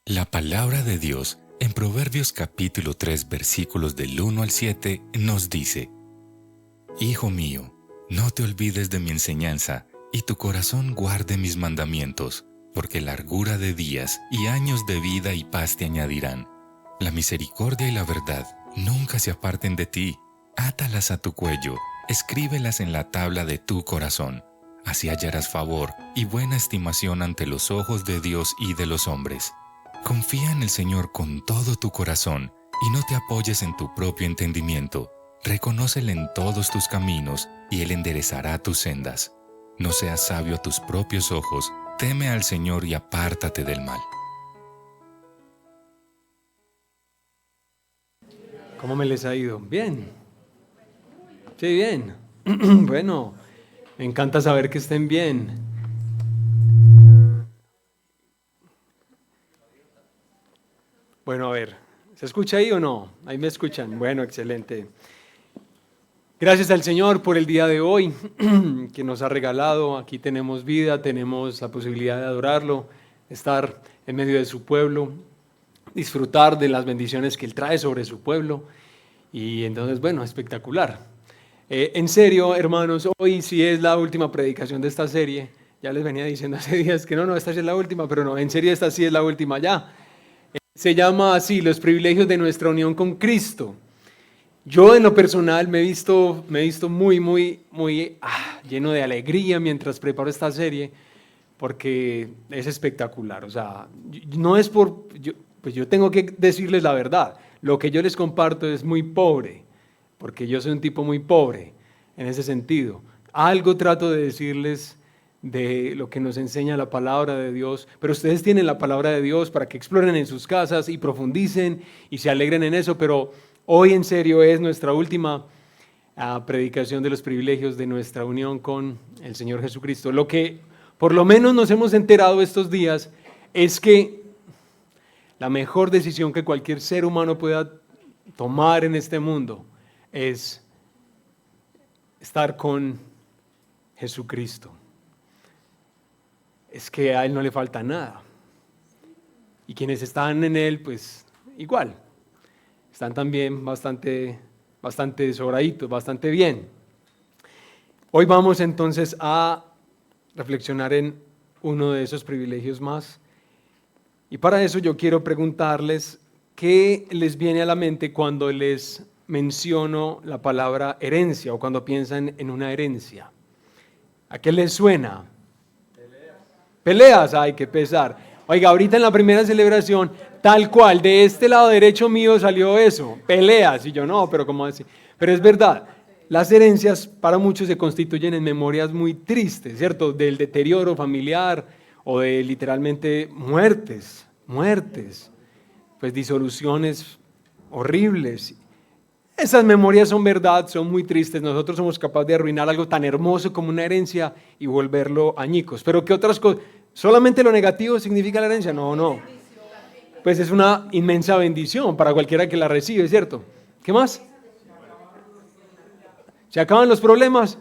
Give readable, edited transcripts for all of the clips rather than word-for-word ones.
La palabra de Dios en Proverbios capítulo 3 versículos del 1 al 7 nos dice: Hijo mío, no te olvides de mi enseñanza, y tu corazón guarde mis mandamientos, porque largura de días y años de vida y paz te añadirán. La misericordia y la verdad nunca se aparten de ti. Átalas a tu cuello, escríbelas en la tabla de tu corazón. Así hallarás favor y buena estimación ante los ojos de Dios y de los hombres. Confía en el Señor con todo tu corazón y no te apoyes en tu propio entendimiento. Reconócele en todos tus caminos y Él enderezará tus sendas. No seas sabio a tus propios ojos, teme al Señor y apártate del mal. ¿Cómo me les ha ido? Bien. Sí, bien. Bueno, me encanta saber que estén bien. Bueno, a ver, ¿se escucha ahí o no? Ahí me escuchan. Bueno, excelente. Gracias al Señor por el día de hoy que nos ha regalado. Aquí tenemos vida, tenemos la posibilidad de adorarlo, estar en medio de su pueblo, disfrutar de las bendiciones que Él trae sobre su pueblo. Y entonces, bueno, espectacular. En serio, hermanos, hoy sí es la última predicación de esta serie. Ya les venía diciendo hace días que no, esta sí es la última, pero no, en serio esta sí es la última ya. Se llama así, los privilegios de nuestra unión con Cristo. Yo en lo personal me he visto muy lleno de alegría mientras preparo esta serie, porque es espectacular. O sea, no es pues yo tengo que decirles la verdad. Lo que yo les comparto es muy pobre, porque yo soy un tipo muy pobre en ese sentido. Algo trato de decirles de lo que nos enseña la palabra de Dios, pero ustedes tienen la palabra de Dios para que exploren en sus casas y profundicen y se alegren en eso, pero hoy en serio es nuestra última predicación de los privilegios de nuestra unión con el Señor Jesucristo. Lo que por lo menos nos hemos enterado estos días es que la mejor decisión que cualquier ser humano pueda tomar en este mundo es estar con Jesucristo. Es que a Él no le falta nada. Y quienes están en Él, pues igual, están también bastante sobraditos, bastante bien. Hoy vamos entonces a reflexionar en uno de esos privilegios más. Y para eso yo quiero preguntarles qué les viene a la mente cuando les menciono la palabra herencia o cuando piensan en una herencia. ¿A qué les suena? Peleas, ay, qué pesar. Oiga, ahorita en la primera celebración, tal cual, de este lado derecho mío salió eso, peleas. Y yo no, pero ¿cómo así? Pero es verdad, las herencias para muchos se constituyen en memorias muy tristes, ¿cierto? Del deterioro familiar o de literalmente muertes, pues disoluciones horribles. Esas memorias son verdad, son muy tristes. Nosotros somos capaces de arruinar algo tan hermoso como una herencia y volverlo añicos. Pero ¿qué otras cosas? ¿Solamente lo negativo significa la herencia? No. Pues es una inmensa bendición para cualquiera que la recibe, ¿cierto? ¿Qué más? ¿Se acaban los problemas?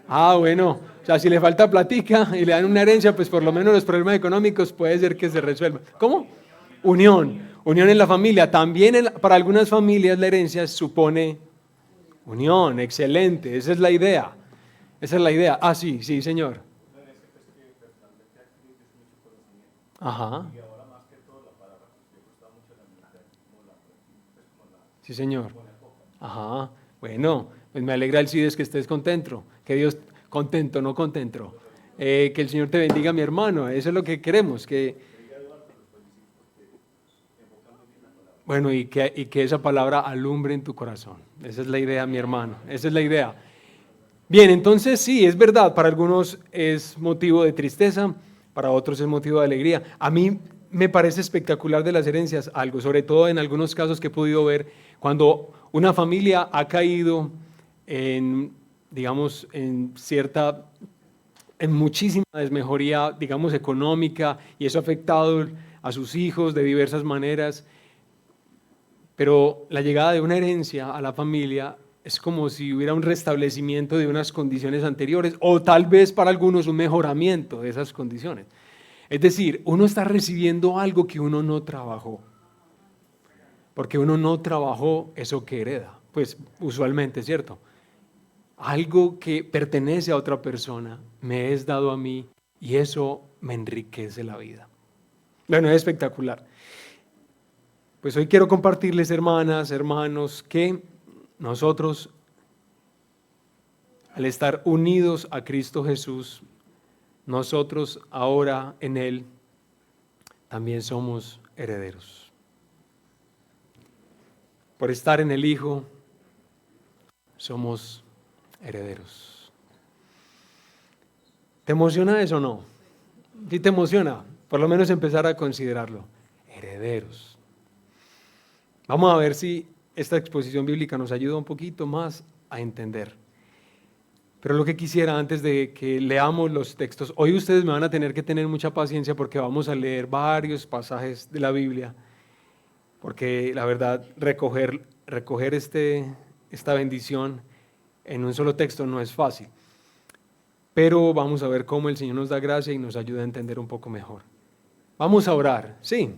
Bueno, o sea, si le falta platica y le dan una herencia, pues por lo menos los problemas económicos puede ser que se resuelvan. ¿Cómo? Unión en la familia. También para algunas familias la herencia supone unión, excelente, esa es la idea. Sí, señor. Ajá. Sí, señor. Ajá. Bueno, pues me alegra el CIDES que estés contento. Que Dios, contento, no contento. Que el Señor te bendiga, mi hermano. Eso es lo que queremos. Bueno, y que esa palabra alumbre en tu corazón. Esa es la idea, mi hermano. Esa es la idea. Bien, entonces sí, es verdad. Para algunos es motivo de tristeza, para otros es motivo de alegría. A mí me parece espectacular de las herencias algo, sobre todo en algunos casos que he podido ver, cuando una familia ha caído en, digamos, en muchísima desmejoría, digamos, económica, y eso ha afectado a sus hijos de diversas maneras. Pero la llegada de una herencia a la familia es como si hubiera un restablecimiento de unas condiciones anteriores, o tal vez para algunos un mejoramiento de esas condiciones. Es decir, uno está recibiendo algo que uno no trabajó. Porque uno no trabajó eso que hereda. Pues usualmente, ¿cierto? Algo que pertenece a otra persona me es dado a mí y eso me enriquece la vida. Bueno, es espectacular. Pues hoy quiero compartirles, hermanas, hermanos, que nosotros, al estar unidos a Cristo Jesús, nosotros ahora en Él también somos herederos. Por estar en el Hijo, somos herederos. ¿Te emociona eso o no? ¿Sí te emociona? Por lo menos empezar a considerarlo. Herederos. Vamos a ver si esta exposición bíblica nos ayuda un poquito más a entender. Pero lo que quisiera antes de que leamos los textos, hoy ustedes me van a tener que tener mucha paciencia porque vamos a leer varios pasajes de la Biblia, porque la verdad recoger esta bendición en un solo texto no es fácil. Pero vamos a ver cómo el Señor nos da gracia y nos ayuda a entender un poco mejor. Vamos a orar, sí,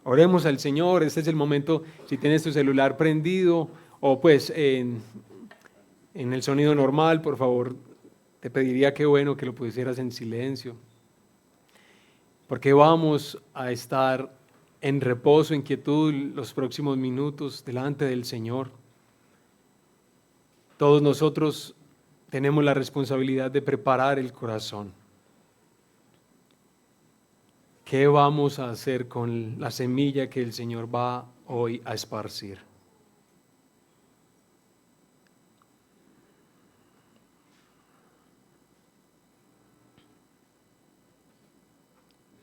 oremos al Señor. Este es el momento, si tienes tu celular prendido o pues en el sonido normal, por favor, te pediría que bueno que lo pusieras en silencio, porque vamos a estar en reposo, en quietud los próximos minutos delante del Señor. Todos nosotros tenemos la responsabilidad de preparar el corazón. ¿Qué vamos a hacer con la semilla que el Señor va hoy a esparcir?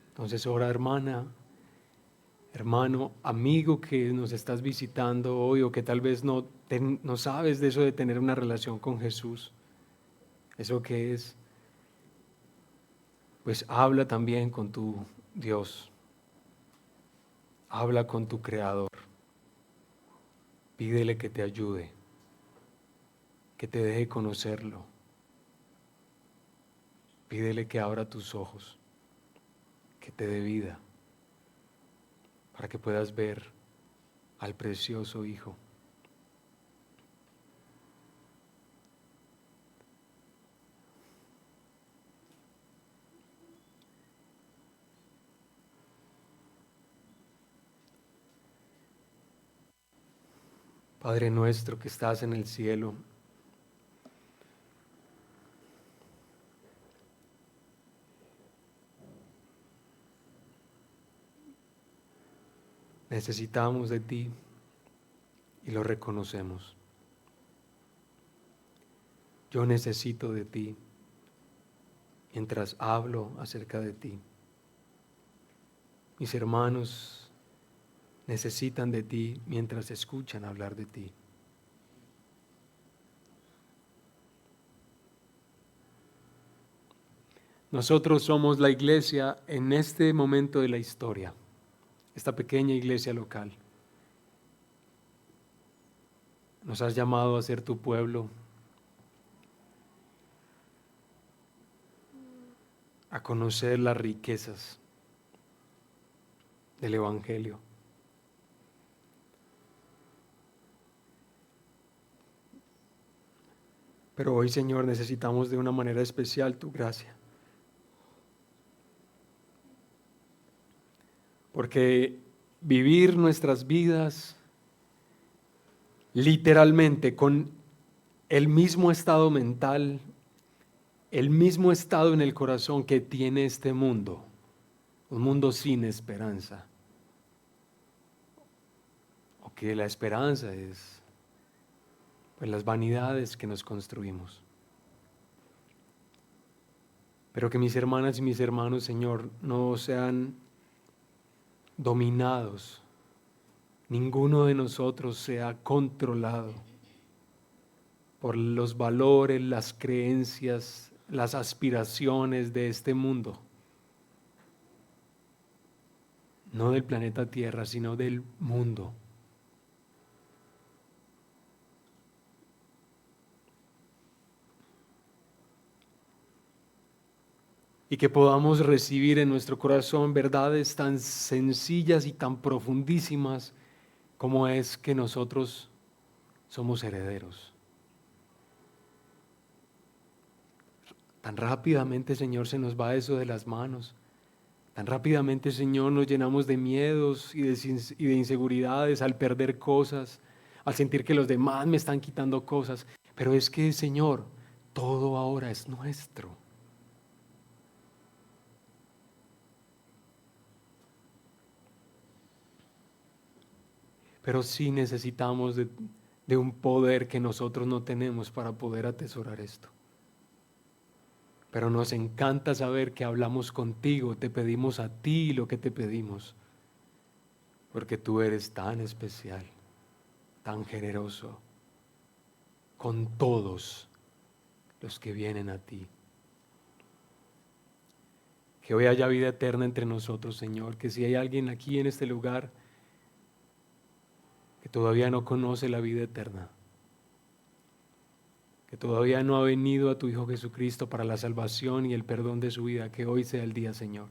Entonces, ora, hermana, hermano, amigo que nos estás visitando hoy o que tal vez no sabes de eso de tener una relación con Jesús. ¿Eso qué es? Pues habla también con tu Dios. Habla con tu Creador. Pídele que te ayude, que te deje conocerlo. Pídele que abra tus ojos, que te dé vida, para que puedas ver al precioso Hijo. Padre nuestro que estás en el cielo, necesitamos de ti y lo reconocemos. Yo necesito de ti mientras hablo acerca de ti. Mis hermanos necesitan de ti mientras escuchan hablar de ti. Nosotros somos la iglesia en este momento de la historia, esta pequeña iglesia local. Nos has llamado a ser tu pueblo, a conocer las riquezas del Evangelio. Pero hoy, Señor, necesitamos de una manera especial tu gracia. Porque vivir nuestras vidas literalmente con el mismo estado mental, el mismo estado en el corazón que tiene este mundo, un mundo sin esperanza, o que la esperanza es pues las vanidades que nos construimos. Pero que mis hermanas y mis hermanos, Señor, no sean dominados, ninguno de nosotros sea controlado por los valores, las creencias, las aspiraciones de este mundo, no del planeta Tierra, sino del mundo. y que podamos recibir en nuestro corazón verdades tan sencillas y tan profundísimas como es que nosotros somos herederos. Tan rápidamente, Señor, se nos va eso de las manos. Tan rápidamente, Señor, nos llenamos de miedos y de inseguridades al perder cosas, al sentir que los demás me están quitando cosas. Pero es que, Señor, todo ahora es nuestro. Pero sí necesitamos de un poder que nosotros no tenemos para poder atesorar esto. Pero nos encanta saber que hablamos contigo, te pedimos a ti lo que te pedimos, porque tú eres tan especial, tan generoso, con todos los que vienen a ti. Que hoy haya vida eterna entre nosotros, Señor, que si hay alguien aquí en este lugar que todavía no conoce la vida eterna, que todavía no ha venido a tu Hijo Jesucristo para la salvación y el perdón de su vida, que hoy sea el día, Señor.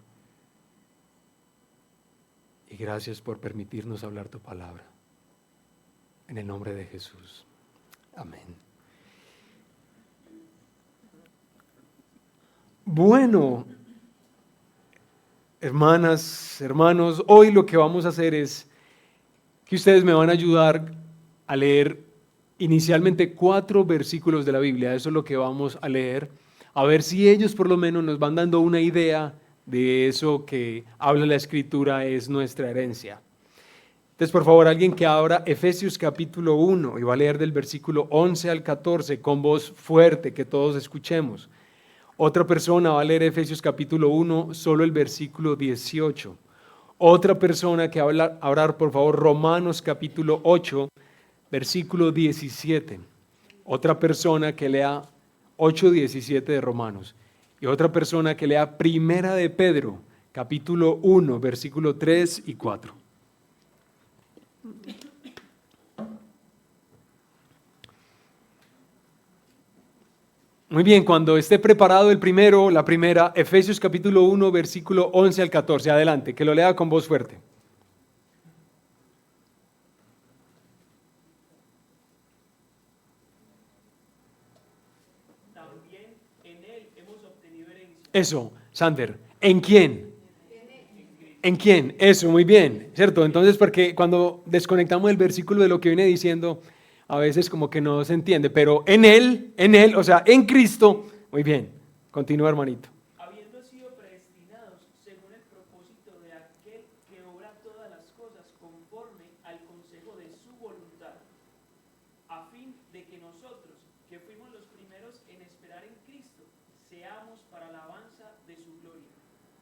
Y gracias por permitirnos hablar tu palabra. En el nombre de Jesús. Amén. Bueno, hermanas, hermanos, hoy lo que vamos a hacer es que ustedes me van a ayudar a leer inicialmente 4 versículos de la Biblia. Eso es lo que vamos a leer, a ver si ellos por lo menos nos van dando una idea de eso que habla la Escritura es nuestra herencia. Entonces, por favor, alguien que abra Efesios capítulo 1 y va a leer del versículo 11 al 14 con voz fuerte, que todos escuchemos. Otra persona va a leer Efesios capítulo 1, solo el versículo 18. Otra persona que va a hablar, por favor, Romanos capítulo 8, versículo 17. Otra persona que lea 8:17 de Romanos. Y otra persona que lea Primera de Pedro, capítulo 1, versículo 3 y 4. Muy bien, cuando esté preparado el primero, la primera, Efesios capítulo 1, versículo 11 al 14. Adelante, que lo lea con voz fuerte. También en él hemos obtenido herencia. Eso, Sander, ¿en quién? ¿En quién? Eso, muy bien, ¿cierto? Entonces, porque cuando desconectamos el versículo de lo que viene diciendo, a veces como que no se entiende, pero en él, o sea, en Cristo, muy bien. Continúa, hermanito. Habiendo sido predestinados según el propósito de aquel que obra todas las cosas conforme al consejo de su voluntad, a fin de que nosotros, que fuimos los primeros en esperar en Cristo, seamos para alabanza de su gloria.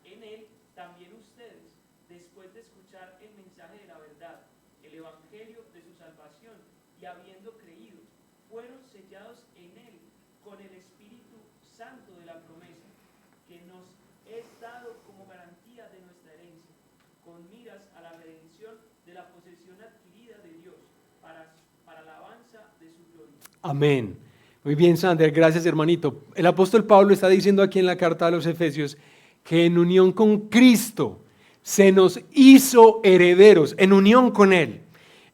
En él también ustedes, después de escuchar el mensaje de la verdad, el evangelio de su salvación, y habiendo creído, fueron sellados en él con el Espíritu Santo de la promesa, que nos es dado como garantía de nuestra herencia, con miras a la redención de la posesión adquirida de Dios, para alabanza de su gloria. Amén. Muy bien, Sander, gracias, hermanito. El apóstol Pablo está diciendo aquí en la carta a los Efesios que en unión con Cristo se nos hizo herederos, en unión con Él.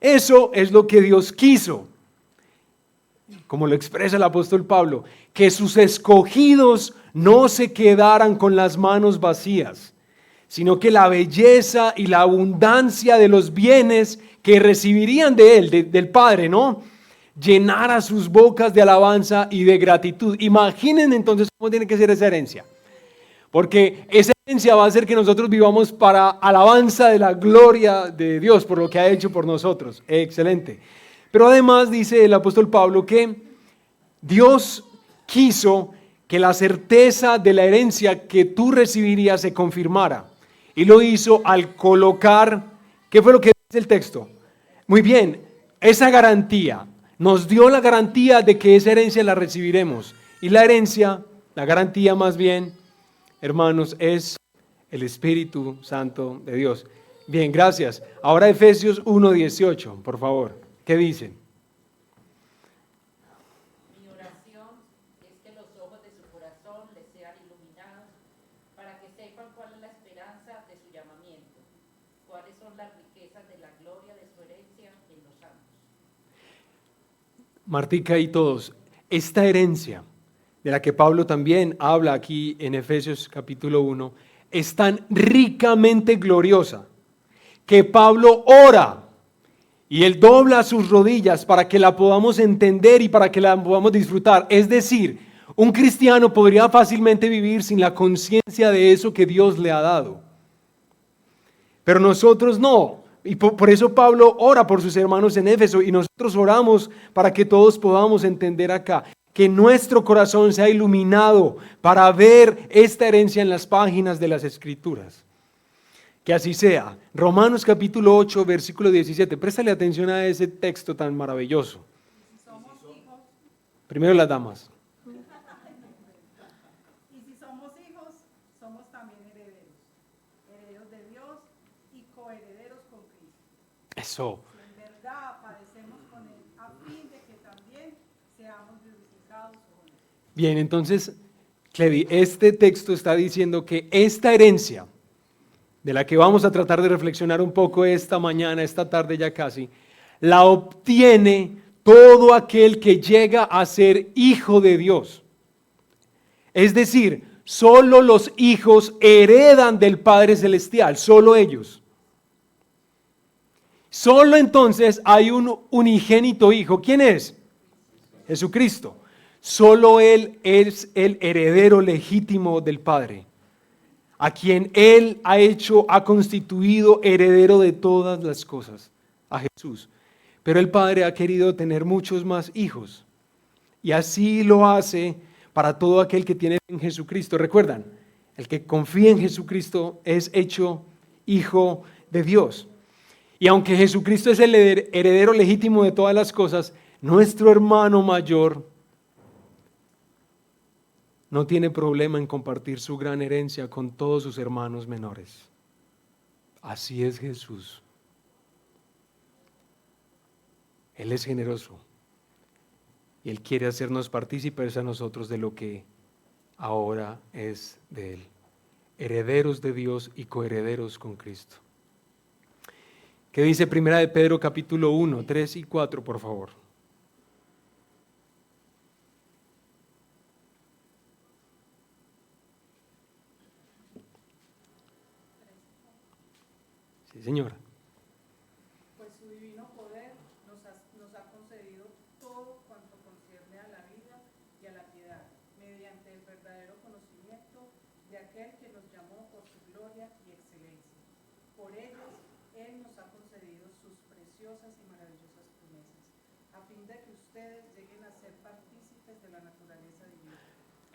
Eso es lo que Dios quiso, como lo expresa el apóstol Pablo, que sus escogidos no se quedaran con las manos vacías, sino que la belleza y la abundancia de los bienes que recibirían de Él, del Padre, ¿no?, llenara sus bocas de alabanza y de gratitud. Imaginen entonces cómo tiene que ser esa herencia, porque esa herencia va a hacer que nosotros vivamos para alabanza de la gloria de Dios por lo que ha hecho por nosotros. Excelente. Pero además dice el apóstol Pablo que Dios quiso que la certeza de la herencia que tú recibirías se confirmara. Y lo hizo al colocar, ¿qué fue lo que dice el texto? Muy bien, esa garantía, nos dio la garantía de que esa herencia la recibiremos. Y la herencia, la garantía más bien, hermanos, es el Espíritu Santo de Dios. Bien, gracias. Ahora Efesios 1:18, por favor. ¿Qué dice? Mi oración es que los ojos de su corazón les sean iluminados cuáles son las riquezas de la gloria de su herencia en los santos. Martica y todos, esta herencia de la que Pablo también habla aquí en Efesios capítulo 1, es tan ricamente gloriosa que Pablo ora y él dobla sus rodillas para que la podamos entender y para que la podamos disfrutar. Es decir, un cristiano podría fácilmente vivir sin la conciencia de eso que Dios le ha dado. Pero nosotros no. Y por eso Pablo ora por sus hermanos en Éfeso y nosotros oramos para que todos podamos entender acá. Que nuestro corazón sea iluminado para ver esta herencia en las páginas de las Escrituras. Que así sea. Romanos capítulo 8, versículo 17. Préstale atención a ese texto tan maravilloso. Primero las damas. Y si somos hijos, somos también herederos, herederos de Dios y coherederos con Cristo. Eso. Si en verdad padecemos con Él, a fin de que también seamos glorificados con Él. Bien, entonces, Clevi, este texto está diciendo que esta herencia, de la que vamos a tratar de reflexionar un poco esta mañana, esta tarde ya casi, la obtiene todo aquel que llega a ser hijo de Dios. Es decir, solo los hijos heredan del Padre Celestial, solo ellos. Solo entonces hay un unigénito hijo. ¿Quién es? Jesucristo. Solo Él es el heredero legítimo del Padre, a quien Él ha constituido heredero de todas las cosas, a Jesús. Pero el Padre ha querido tener muchos más hijos, y así lo hace para todo aquel que tiene en Jesucristo. Recuerdan, el que confía en Jesucristo es hecho hijo de Dios. Y aunque Jesucristo es el heredero legítimo de todas las cosas, nuestro hermano mayor no tiene problema en compartir su gran herencia con todos sus hermanos menores. Así es Jesús. Él es generoso y Él quiere hacernos partícipes a nosotros de lo que ahora es de Él. Herederos de Dios y coherederos con Cristo. ¿Qué dice Primera de Pedro capítulo 1, 3 y 4, por favor? Sí, señora. Pues su divino poder nos ha concedido todo cuanto concierne a la vida y a la piedad, mediante el verdadero conocimiento de aquel que nos llamó por su gloria y excelencia. Por ellas, Él nos ha concedido sus preciosas y maravillosas promesas, a fin de que ustedes lleguen a ser partícipes de la naturaleza divina.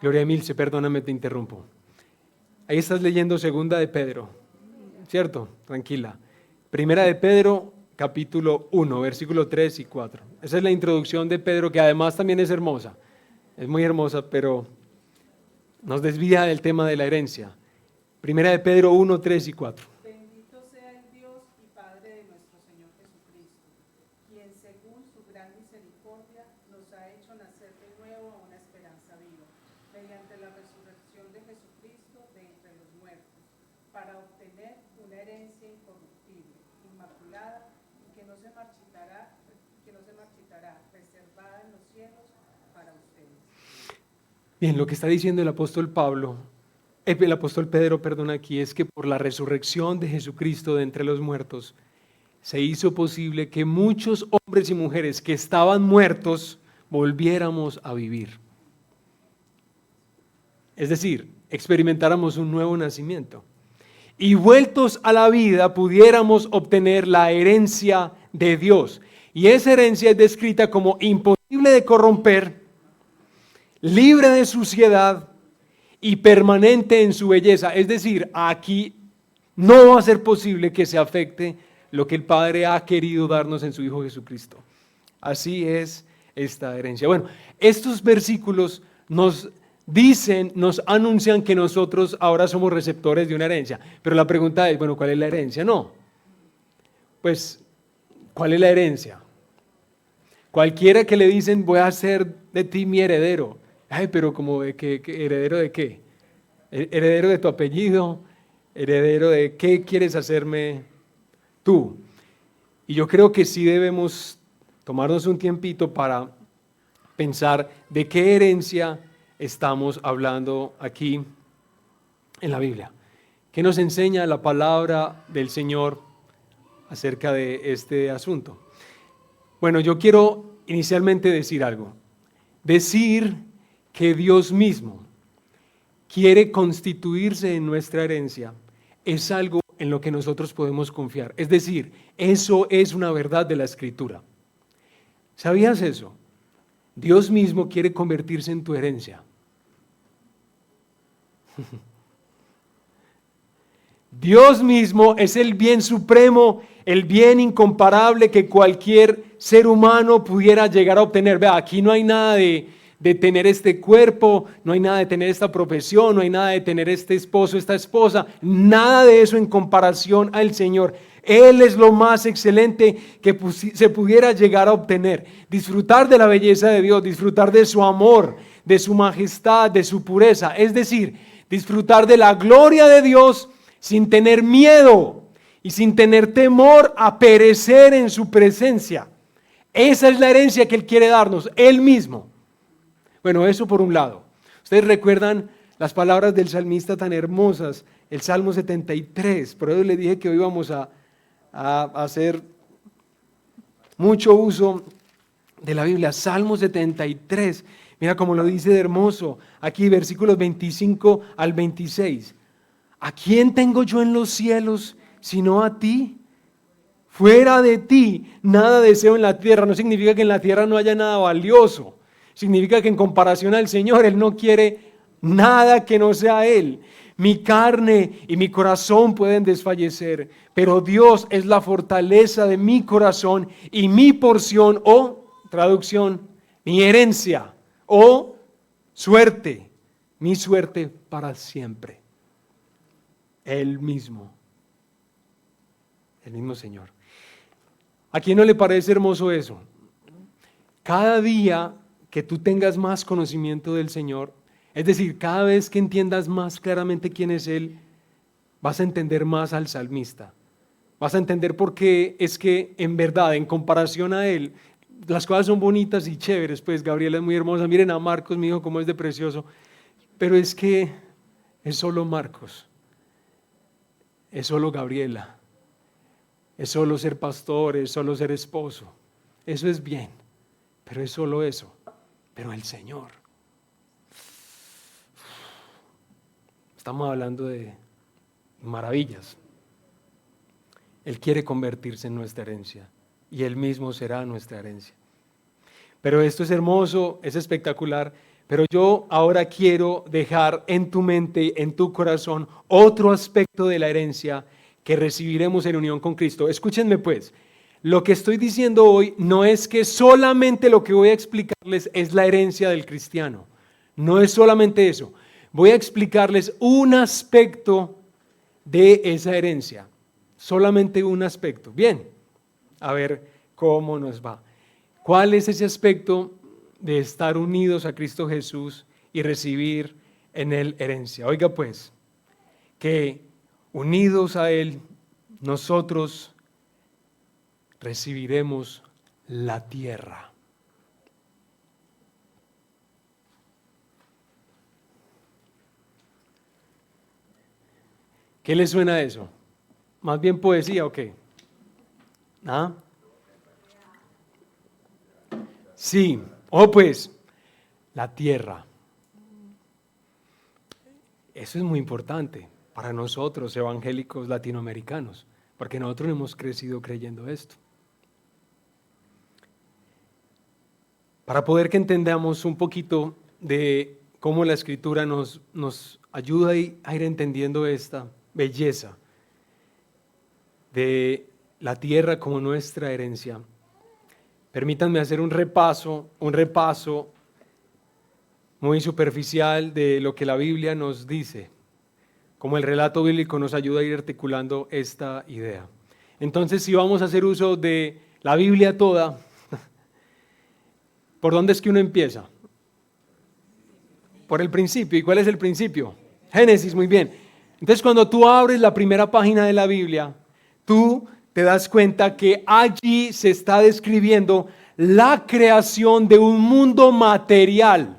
Gloria Milce, perdóname, te interrumpo. Ahí estás leyendo Segunda de Pedro, ¿cierto? Tranquila. Primera de Pedro, capítulo 1, versículo 3 y 4. Esa es la introducción de Pedro, que además también es hermosa. Es muy hermosa, pero nos desvía del tema de la herencia. Primera de Pedro 1, 3 y 4. Bendito sea el Dios y Padre de nuestro Señor Jesucristo, quien según su gran misericordia nos ha hecho nacer de nuevo a una esperanza viva, mediante la resurrección de Jesucristo de entre los muertos, para obtener una herencia incorruptible, inmaculada y que no se marchitará, reservada en los cielos para ustedes. Bien, lo que está diciendo el apóstol Pedro, aquí es que por la resurrección de Jesucristo de entre los muertos, se hizo posible que muchos hombres y mujeres que estaban muertos volviéramos a vivir. Es decir, experimentáramos un nuevo nacimiento. Y vueltos a la vida pudiéramos obtener la herencia de Dios. Y esa herencia es descrita como imposible de corromper, libre de suciedad y permanente en su belleza. Es decir, aquí no va a ser posible que se afecte lo que el Padre ha querido darnos en su Hijo Jesucristo. Así es esta herencia. Bueno, estos versículos nos anuncian que nosotros ahora somos receptores de una herencia. Pero la pregunta es, bueno, ¿cuál es la herencia? No. Pues, ¿cuál es la herencia? Cualquiera que le dicen, voy a hacer de ti mi heredero. Ay, pero como de qué, ¿heredero de qué? ¿Heredero de tu apellido? ¿Heredero de qué quieres hacerme? tú. Y yo creo que sí debemos tomarnos un tiempito para pensar de qué herencia estamos hablando aquí en la Biblia. ¿Qué nos enseña la palabra del Señor acerca de este asunto? Bueno, yo quiero inicialmente decir algo. Decir que Dios mismo quiere constituirse en nuestra herencia es algo en lo que nosotros podemos confiar. Es decir, eso es una verdad de la Escritura. ¿Sabías eso? Dios mismo quiere convertirse en tu herencia. Dios mismo es el bien supremo, el bien incomparable que cualquier ser humano pudiera llegar a obtener. Vea, aquí no hay nada de tener este cuerpo, no hay nada de tener esta profesión, no hay nada de tener este esposo, esta esposa, nada de eso en comparación al Señor. Él es lo más excelente que se pudiera llegar a obtener. Disfrutar de la belleza de Dios, disfrutar de su amor, de su majestad, de su pureza. Es decir, disfrutar de la gloria de Dios sin tener miedo y sin tener temor a perecer en su presencia. Esa es la herencia que Él quiere darnos, Él mismo. Bueno, eso por un lado. Ustedes recuerdan las palabras del salmista tan hermosas, el Salmo 73. Por eso les dije que hoy íbamos a hacer mucho uso de la Biblia. Salmo 73. Mira cómo lo dice de hermoso. Aquí versículos 25 al 26. ¿A quién tengo yo en los cielos sino a ti? Fuera de ti nada deseo en la tierra. No significa que en la tierra no haya nada valioso. Significa que en comparación al Señor, Él no quiere nada que no sea Él. Mi carne y mi corazón pueden desfallecer, pero Dios es la fortaleza de mi corazón y mi porción, o traducción, mi herencia, o suerte, mi suerte para siempre. Él mismo Señor. ¿A quién no le parece hermoso eso? Cada día que tú tengas más conocimiento del Señor, es decir, cada vez que entiendas más claramente quién es Él, vas a entender más al salmista. Vas a entender por qué es que en verdad, en comparación a Él, las cosas son bonitas y chéveres. Pues Gabriela es muy hermosa, miren a Marcos, mi hijo, cómo es de precioso. Pero es que es solo Marcos, es solo Gabriela, es solo ser pastor, es solo ser esposo. Eso es bien, pero es solo eso. Pero el Señor, estamos hablando de maravillas. Él quiere convertirse en nuestra herencia y Él mismo será nuestra herencia. Pero esto es hermoso, es espectacular, pero yo ahora quiero dejar en tu mente, en tu corazón, otro aspecto de la herencia que recibiremos en unión con Cristo. Escúchenme pues. Lo que estoy diciendo hoy no es que solamente lo que voy a explicarles es la herencia del cristiano. No es solamente eso. Voy a explicarles un aspecto de esa herencia. Solamente un aspecto. Bien, a ver cómo nos va. ¿Cuál es ese aspecto de estar unidos a Cristo Jesús y recibir en Él herencia? Oiga pues, que unidos a Él, nosotros recibiremos la tierra. ¿Qué le suena a eso? ¿Más bien poesía o qué? ¿Ah? Sí, pues, la tierra. Eso es muy importante para nosotros, evangélicos latinoamericanos, porque nosotros hemos crecido creyendo esto. Para poder que entendamos un poquito de cómo la Escritura nos ayuda a ir entendiendo esta belleza de la tierra como nuestra herencia, permítanme hacer un repaso muy superficial de lo que la Biblia nos dice, como el relato bíblico nos ayuda a ir articulando esta idea. Entonces, si vamos a hacer uso de la Biblia toda, ¿por dónde es que uno empieza? Por el principio. ¿Y cuál es el principio? Génesis, muy bien. Entonces, cuando tú abres la primera página de la Biblia, tú te das cuenta que allí se está describiendo la creación de un mundo material.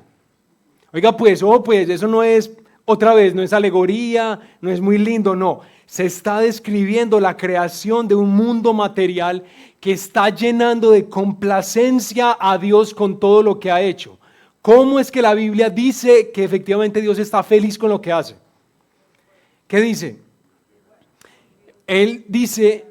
Oiga pues, eso no es, otra vez, no es alegoría, no es muy lindo, no. Se está describiendo la creación de un mundo material que está llenando de complacencia a Dios con todo lo que ha hecho. ¿Cómo es que la Biblia dice que efectivamente Dios está feliz con lo que hace? ¿Qué dice? Él dice,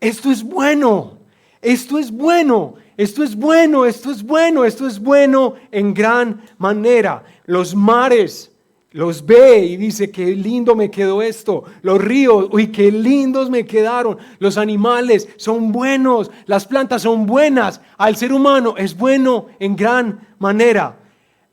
esto es bueno, esto es bueno, esto es bueno, esto es bueno, esto es bueno en gran manera. Los mares los ve y dice, qué lindo me quedó esto. Los ríos, uy, qué lindos me quedaron. Los animales son buenos, las plantas son buenas. Al ser humano es bueno en gran manera.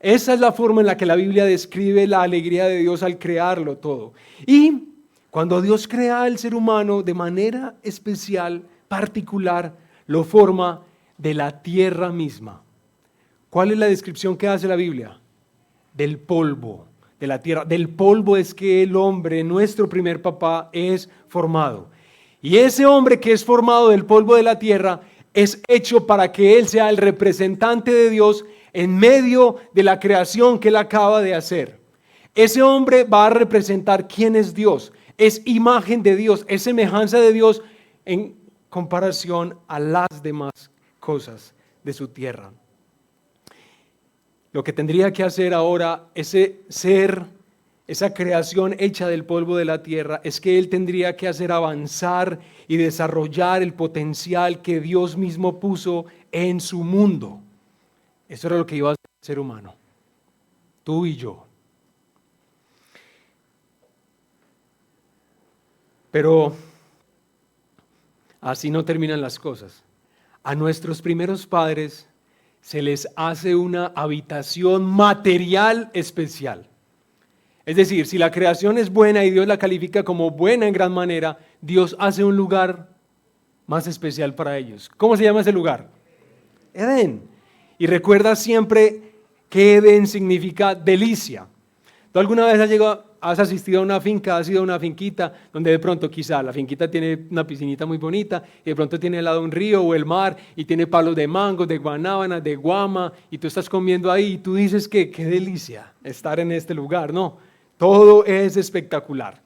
Esa es la forma en la que la Biblia describe la alegría de Dios al crearlo todo. Y cuando Dios crea al ser humano de manera especial, particular, lo forma de la tierra misma. ¿Cuál es la descripción que hace la Biblia? Del polvo de la tierra. Del polvo es que el hombre, nuestro primer papá, es formado. Y ese hombre que es formado del polvo de la tierra es hecho para que él sea el representante de Dios en medio de la creación que él acaba de hacer. Ese hombre va a representar quién es Dios. Es imagen de Dios, es semejanza de Dios en comparación a las demás cosas de su tierra. Lo que tendría que hacer ahora ese ser, esa creación hecha del polvo de la tierra, es que él tendría que hacer avanzar y desarrollar el potencial que Dios mismo puso en su mundo. Eso era lo que iba a hacer el ser humano, tú y yo. Pero así no terminan las cosas. A nuestros primeros padres se les hace una habitación material especial. Es decir, si la creación es buena y Dios la califica como buena en gran manera, Dios hace un lugar más especial para ellos. ¿Cómo se llama ese lugar? Edén. Y recuerda siempre que Edén significa delicia. ¿Tú alguna vez has asistido a una finca, has ido a una finquita donde de pronto quizá la finquita tiene una piscinita muy bonita y de pronto tiene al lado un río o el mar y tiene palos de mango, de guanábana, de guama y tú estás comiendo ahí y tú dices que qué delicia estar en este lugar? No, todo es espectacular.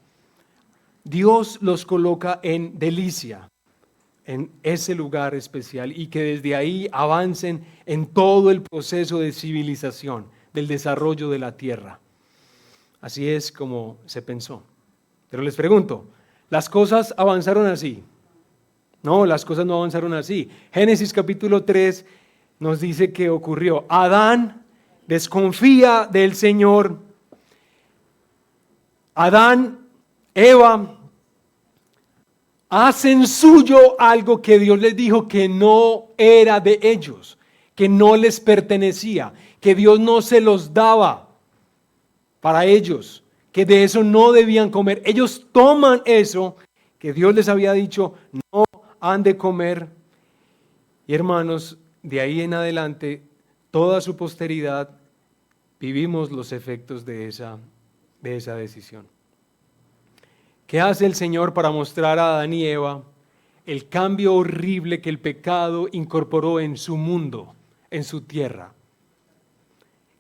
Dios los coloca en delicia, en ese lugar especial y que desde ahí avancen en todo el proceso de civilización, del desarrollo de la tierra. Así es como se pensó. Pero les pregunto, ¿las cosas avanzaron así? No, las cosas no avanzaron así. Génesis capítulo 3 nos dice que ocurrió. Adán desconfía del Señor. Adán, Eva, hacen suyo algo que Dios les dijo que no era de ellos, que no les pertenecía, que Dios no se los daba para ellos, que de eso no debían comer. Ellos toman eso que Dios les había dicho, no han de comer. Y hermanos, de ahí en adelante, toda su posteridad, vivimos los efectos de esa decisión. ¿Qué hace el Señor para mostrar a Adán y Eva el cambio horrible que el pecado incorporó en su mundo, en su tierra?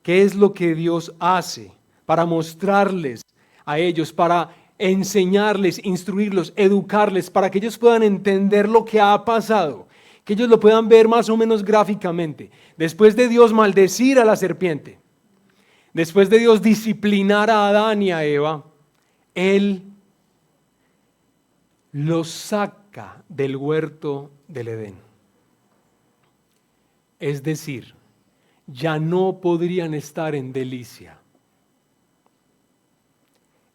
¿Qué es lo que Dios hace para mostrarles a ellos, para enseñarles, instruirlos, educarles, para que ellos puedan entender lo que ha pasado, que ellos lo puedan ver más o menos gráficamente? Después de Dios maldecir a la serpiente, después de Dios disciplinar a Adán y a Eva, Él los saca del huerto del Edén. Es decir, ya no podrían estar en delicia.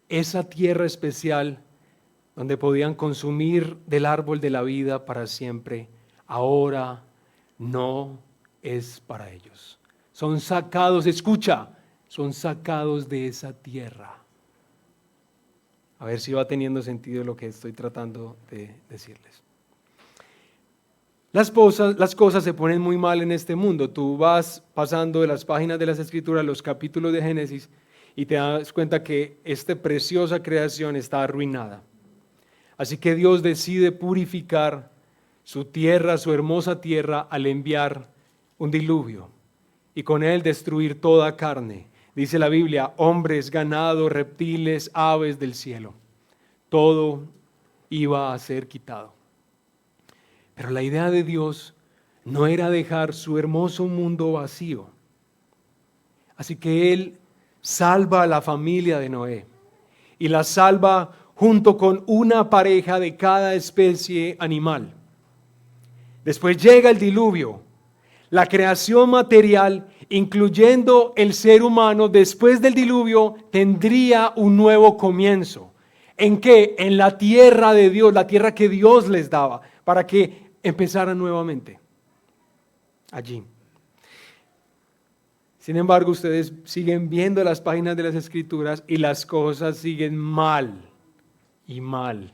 Esa tierra especial donde podían consumir del árbol de la vida para siempre, ahora no es para ellos. Son sacados, escucha, son sacados de esa tierra. A ver si va teniendo sentido lo que estoy tratando de decirles. Las cosas se ponen muy mal en este mundo. Tú vas pasando de las páginas de las Escrituras, los capítulos de Génesis, y te das cuenta que esta preciosa creación está arruinada. Así que Dios decide purificar su tierra, su hermosa tierra, al enviar un diluvio y con él destruir toda carne. Dice la Biblia, hombres, ganado, reptiles, aves del cielo. Todo iba a ser quitado. Pero la idea de Dios no era dejar su hermoso mundo vacío. Así que Él salva a la familia de Noé y la salva junto con una pareja de cada especie animal. Después llega el diluvio. La creación material, incluyendo el ser humano, después del diluvio tendría un nuevo comienzo. ¿En qué? En la tierra de Dios, la tierra que Dios les daba, para que empezaran nuevamente allí. Sin embargo, ustedes siguen viendo las páginas de las Escrituras y las cosas siguen mal y mal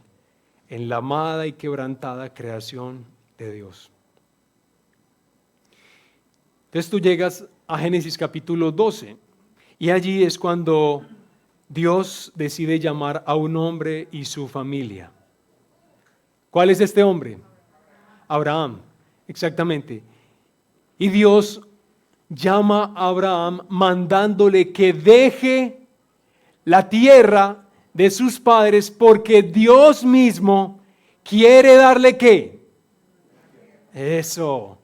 en la amada y quebrantada creación de Dios. Entonces tú llegas a Génesis capítulo 12 y allí es cuando Dios decide llamar a un hombre y su familia. ¿Cuál es este hombre? Abraham, exactamente. Y Dios llama a Abraham mandándole que deje la tierra de sus padres porque Dios mismo quiere darle ¿qué? Eso.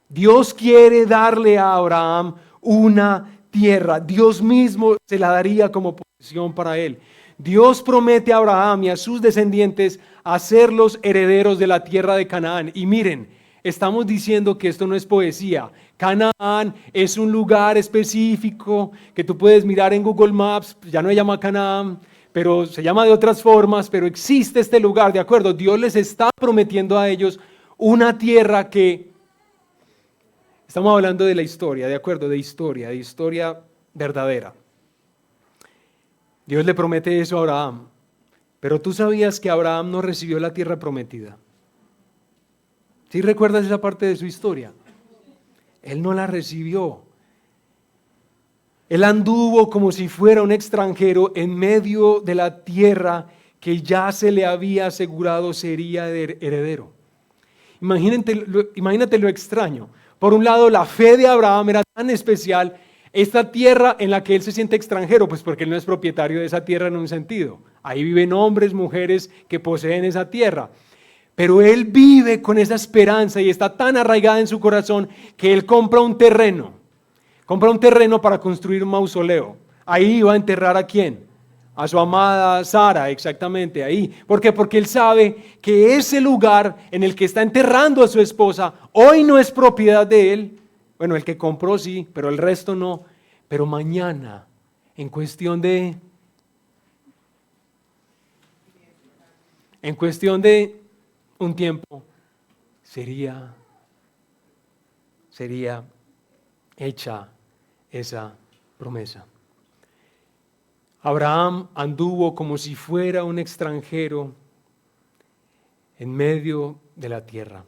Dios quiere darle a Abraham una tierra. Dios mismo se la daría como posesión para él. Dios promete a Abraham y a sus descendientes hacerlos herederos de la tierra de Canaán. Y miren, estamos diciendo que esto no es poesía. Canaán es un lugar específico que tú puedes mirar en Google Maps, ya no se llama Canaán, pero se llama de otras formas, pero existe este lugar, ¿de acuerdo? Dios les está prometiendo a ellos una tierra que, estamos hablando de la historia, ¿de acuerdo? De historia verdadera. Dios le promete eso a Abraham, pero tú sabías que Abraham no recibió la tierra prometida. ¿Sí recuerdas esa parte de su historia? Él no la recibió. Él anduvo como si fuera un extranjero en medio de la tierra que ya se le había asegurado sería heredero. Imagínate lo extraño. Por un lado, la fe de Abraham era tan especial, esta tierra en la que él se siente extranjero, pues porque él no es propietario de esa tierra en un sentido. Ahí viven hombres, mujeres que poseen esa tierra. Pero él vive con esa esperanza y está tan arraigada en su corazón que él compra un terreno. Compra un terreno para construir un mausoleo. Ahí va a enterrar ¿a quién? A su amada Sara, exactamente ahí. ¿Por qué? Porque él sabe que ese lugar en el que está enterrando a su esposa hoy no es propiedad de él. Bueno, el que compró sí, pero el resto no. Pero mañana, en cuestión de un tiempo, sería hecha esa promesa. Abraham anduvo como si fuera un extranjero en medio de la tierra.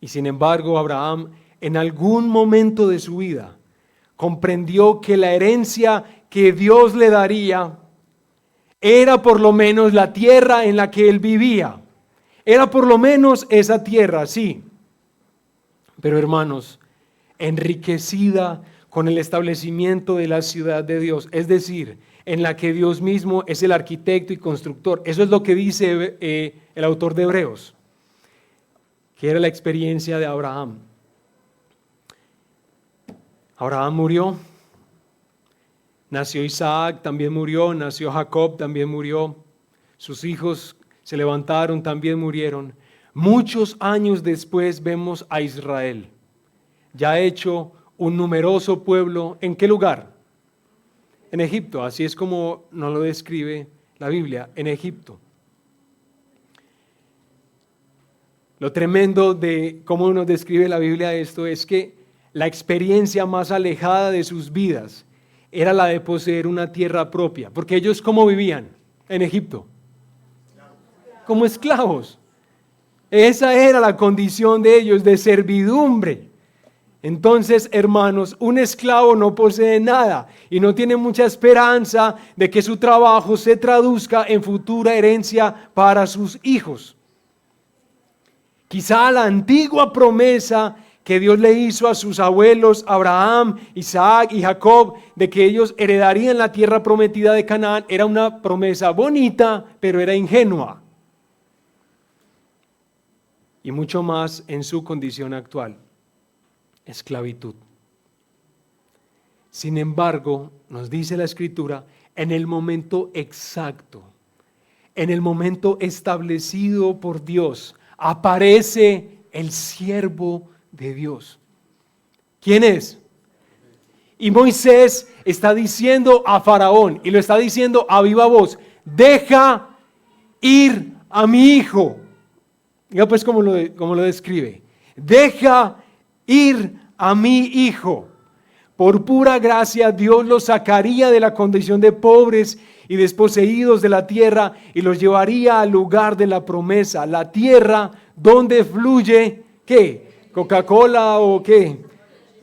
Y sin embargo, Abraham en algún momento de su vida comprendió que la herencia que Dios le daría era por lo menos la tierra en la que él vivía. Era por lo menos esa tierra, sí. Pero hermanos, enriquecida con el establecimiento de la ciudad de Dios, es decir, en la que Dios mismo es el arquitecto y constructor. Eso es lo que dice el autor de Hebreos, que era la experiencia de Abraham. Abraham murió, nació Isaac, también murió, nació Jacob, también murió, sus hijos se levantaron, también murieron. Muchos años después vemos a Israel, ya hecho un numeroso pueblo. ¿En qué lugar? En Egipto, así es como nos lo describe la Biblia, en Egipto. Lo tremendo de cómo nos describe la Biblia esto es que la experiencia más alejada de sus vidas era la de poseer una tierra propia, porque ellos ¿cómo vivían en Egipto? Como esclavos. Esa era la condición de ellos, de servidumbre. Entonces, hermanos, un esclavo no posee nada y no tiene mucha esperanza de que su trabajo se traduzca en futura herencia para sus hijos. Quizá la antigua promesa que Dios le hizo a sus abuelos Abraham, Isaac y Jacob de que ellos heredarían la tierra prometida de Canaán era una promesa bonita, pero era ingenua. Y mucho más en su condición actual, esclavitud. Sin embargo, nos dice la Escritura, en el momento exacto, en el momento establecido por Dios, aparece el siervo de Dios. ¿Quién es? Y Moisés está diciendo a Faraón, y lo está diciendo a viva voz, deja ir a mi hijo. Mira pues cómo lo describe. Deja ir a mi hijo. Por pura gracia Dios los sacaría de la condición de pobres y desposeídos de la tierra y los llevaría al lugar de la promesa, la tierra donde fluye, ¿qué? ¿Coca-Cola o qué?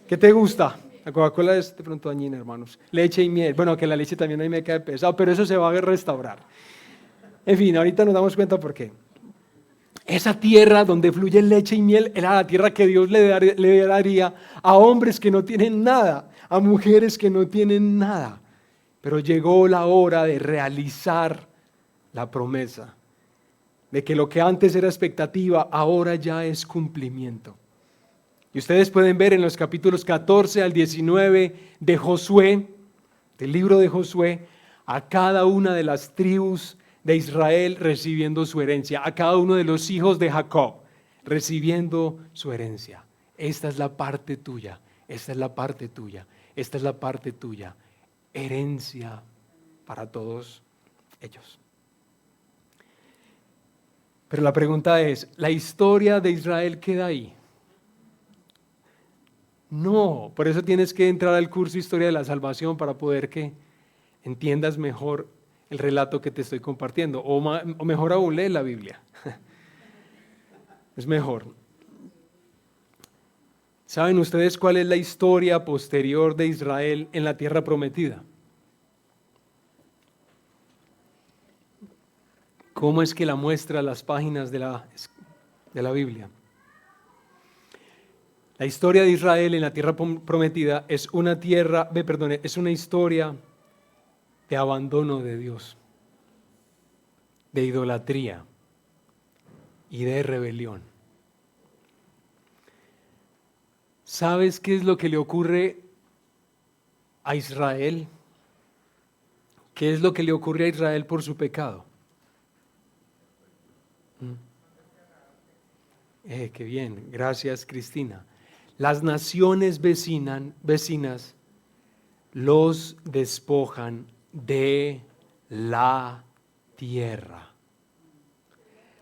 ¿Qué te gusta? La Coca-Cola es de pronto dañina, hermanos. Leche y miel. Bueno, que la leche también a mí me cae pesado, pero eso se va a restaurar. En fin, ahorita nos damos cuenta por qué. Esa tierra donde fluye leche y miel era la tierra que Dios le daría a hombres que no tienen nada, a mujeres que no tienen nada. Pero llegó la hora de realizar la promesa, de que lo que antes era expectativa, ahora ya es cumplimiento. Y ustedes pueden ver en los capítulos 14 al 19 de Josué, del libro de Josué, a cada una de las tribus de Israel recibiendo su herencia, a cada uno de los hijos de Jacob recibiendo su herencia. Esta es la parte tuya, esta es la parte tuya, esta es la parte tuya. Herencia para todos ellos. Pero la pregunta es, ¿la historia de Israel queda ahí? No, por eso tienes que entrar al curso Historia de la Salvación para poder que entiendas mejor el relato que te estoy compartiendo, o mejor aún, lee la Biblia. Es mejor. ¿Saben ustedes cuál es la historia posterior de Israel en la tierra prometida? ¿Cómo es que la muestra las páginas de la Biblia? La historia de Israel en la tierra prometida es una historia de abandono de Dios, de idolatría y de rebelión. ¿Sabes qué es lo que le ocurre a Israel? ¿Qué es lo que le ocurre a Israel por su pecado? Qué bien, gracias Cristina. Las naciones vecinas los despojan de la tierra.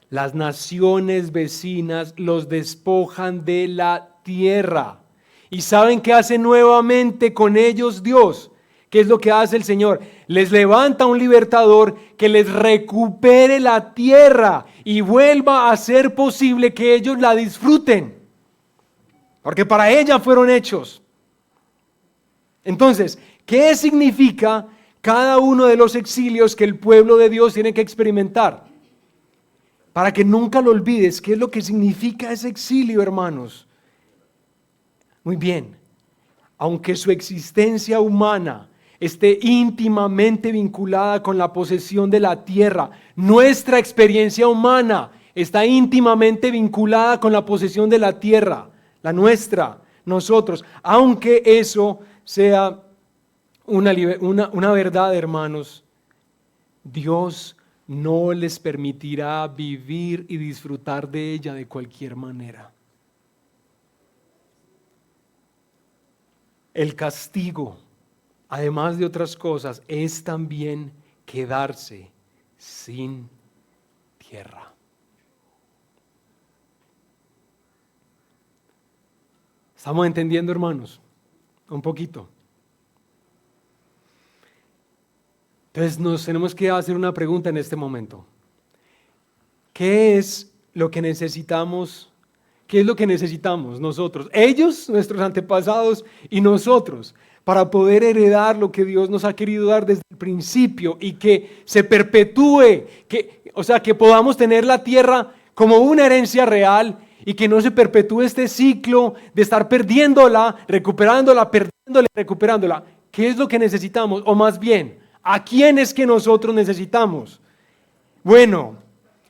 Las naciones vecinas los despojan de la tierra. ¿Y saben qué hace nuevamente con ellos Dios? ¿Qué es lo que hace el Señor? Les levanta un libertador que les recupere la tierra y vuelva a ser posible que ellos la disfruten. Porque para ella fueron hechos. Entonces, ¿qué significa cada uno de los exilios que el pueblo de Dios tiene que experimentar? Para que nunca lo olvides, ¿qué es lo que significa ese exilio, hermanos? Muy bien, aunque su existencia humana esté íntimamente vinculada con la posesión de la tierra, nuestra experiencia humana está íntimamente vinculada con la posesión de la tierra, la nuestra, nosotros, aunque eso sea una verdad, hermanos, Dios no les permitirá vivir y disfrutar de ella de cualquier manera. El castigo, además de otras cosas, es también quedarse sin tierra. ¿Estamos entendiendo, hermanos? Un poquito. Entonces nos tenemos que hacer una pregunta en este momento. ¿Qué es lo que necesitamos ¿qué es lo que necesitamos nosotros? Ellos, nuestros antepasados y nosotros, para poder heredar lo que Dios nos ha querido dar desde el principio y que se perpetúe, que podamos tener la tierra como una herencia real y que no se perpetúe este ciclo de estar perdiéndola, recuperándola, perdiéndola, recuperándola. ¿Qué es lo que necesitamos? O más bien, ¿a quién es que nosotros necesitamos? Bueno,